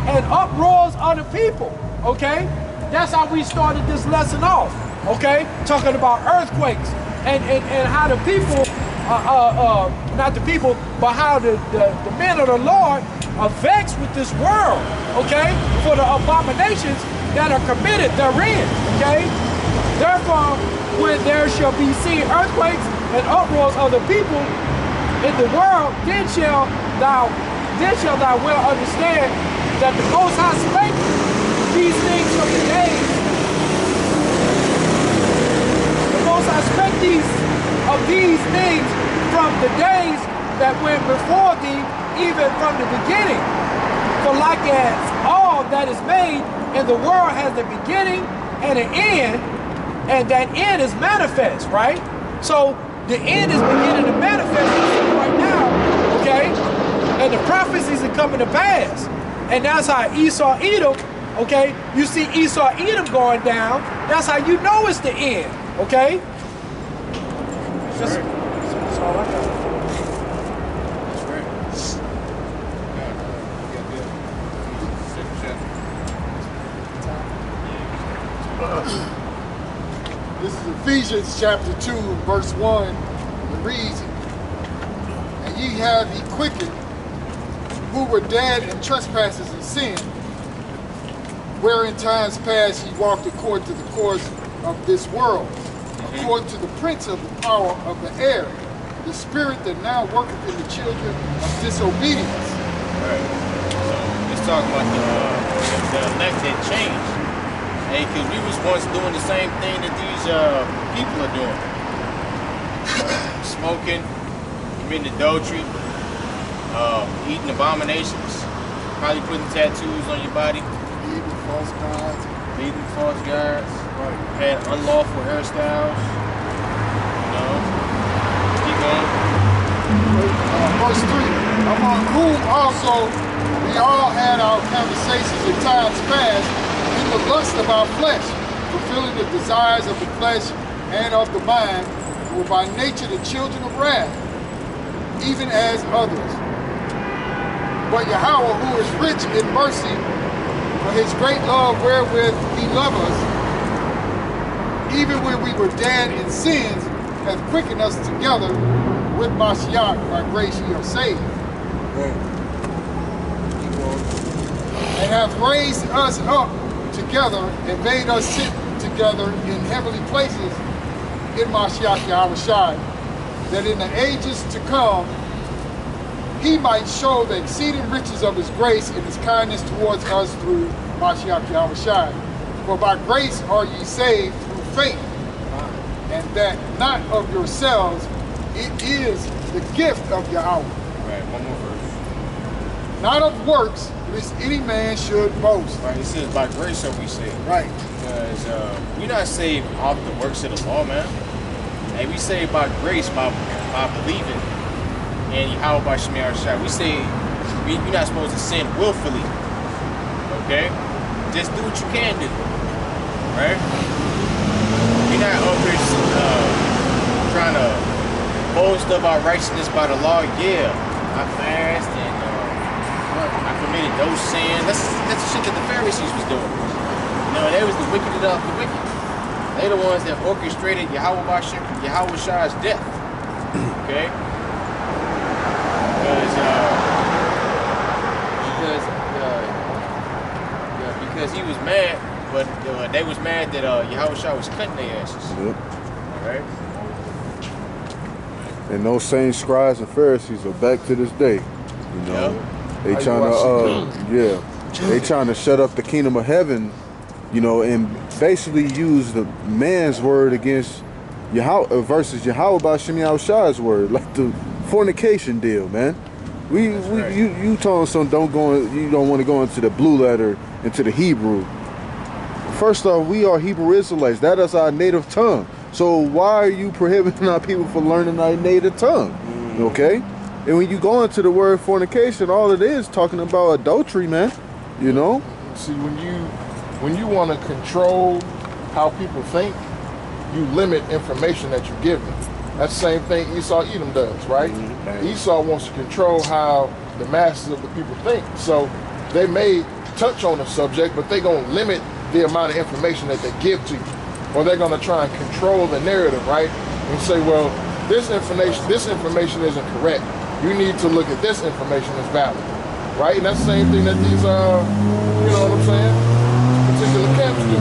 and uproars of the people, okay? That's how we started this lesson off, okay? Talking about earthquakes and how the people, not the people, but how the men of the Lord are vexed with this world, okay? For the abominations that are committed therein, okay? Therefore, when there shall be seen earthquakes and uproars of the people in the world, then shall thou well understand that the Most High spake these things from the days. The Most High spake these things from the days that went before thee, even from the beginning. For like as all that is made in the world has a beginning and an end, and that end is manifest, right? So the end is beginning to manifest right now, okay? And the prophecies are coming to pass. And that's how Esau Edom, okay? You see Esau Edom going down, that's how you know it's the end, okay? That's all I got. This is Ephesians chapter 2, verse 1. It reads, and ye have he quickened, who were dead in trespasses and sin, where in times past ye walked according to the course of this world, according to the prince of the power of the air, the spirit that now worketh in the children of disobedience. Right. So let's talk about the elect that changed. Hey, because we was once doing the same thing that these people are doing. Smoking, committing adultery, eating abominations, probably putting tattoos on your body. Leading false gods. Leading false gods. Right. Had unlawful hairstyles. You know. Keep going. Verse 3. Among whom also we all had our conversations in times past, in the lust of our flesh, fulfilling the desires of the flesh and of the mind, and were by nature the children of wrath, even as others. But Yahweh, who is rich in mercy, for his great love wherewith he loved us, even when we were dead in sins, hath quickened us together with Mashiach, by grace ye are saved. And hath raised us up together and made us sit together in heavenly places in Mashiach Yahushua, that in the ages to come he might show the exceeding riches of his grace and his kindness towards us through Mashiach Yahushua. For by grace are ye saved through faith, and that not of yourselves, it is the gift of Yahweh. Right, one more verse. Not of works, lest any man should boast. Right, it says by grace are we saved. Right. Because we're not saved off the works of the law, man. Hey, we saved by grace, by believing in Yahweh by Shemir Shai. We say you're not supposed to sin willfully. Okay? Just do what you can do. Right? We're not up here trying to boast of our righteousness by the law. Yeah, I fast and I committed those sins. That's the shit that the Pharisees was doing. You know, they was the wicked of the wicked. They the ones that orchestrated Yahweh Shai's death. Okay? Because he was mad, but they was mad that Yahweh Shai was cutting their asses. Yep. Alright? And those same scribes and Pharisees are back to this day. You know, They trying to, they trying to shut up the kingdom of heaven, you know, and basically use the man's word against Yahweh versus Yahweh by Shem Shai's word, like the fornication deal, man. You told us you don't want to go into the blue letter, into the Hebrew. First off, we are Hebrew Israelites. That is our native tongue. So why are you prohibiting our people from learning our native tongue? Okay? And when you go into the word fornication, all it is talking about adultery, man. You know? See, when you want to control how people think, you limit information that you give them. That's the same thing Esau Edom does, right? Esau wants to control how the masses of the people think. So they may touch on the subject, but they're going to limit the amount of information that they give to you. Or they're going to try and control the narrative, right? And say, well, this information isn't correct. You need to look at this information as valid, right? And that's the same thing that these, you know what I'm saying, particular camps do.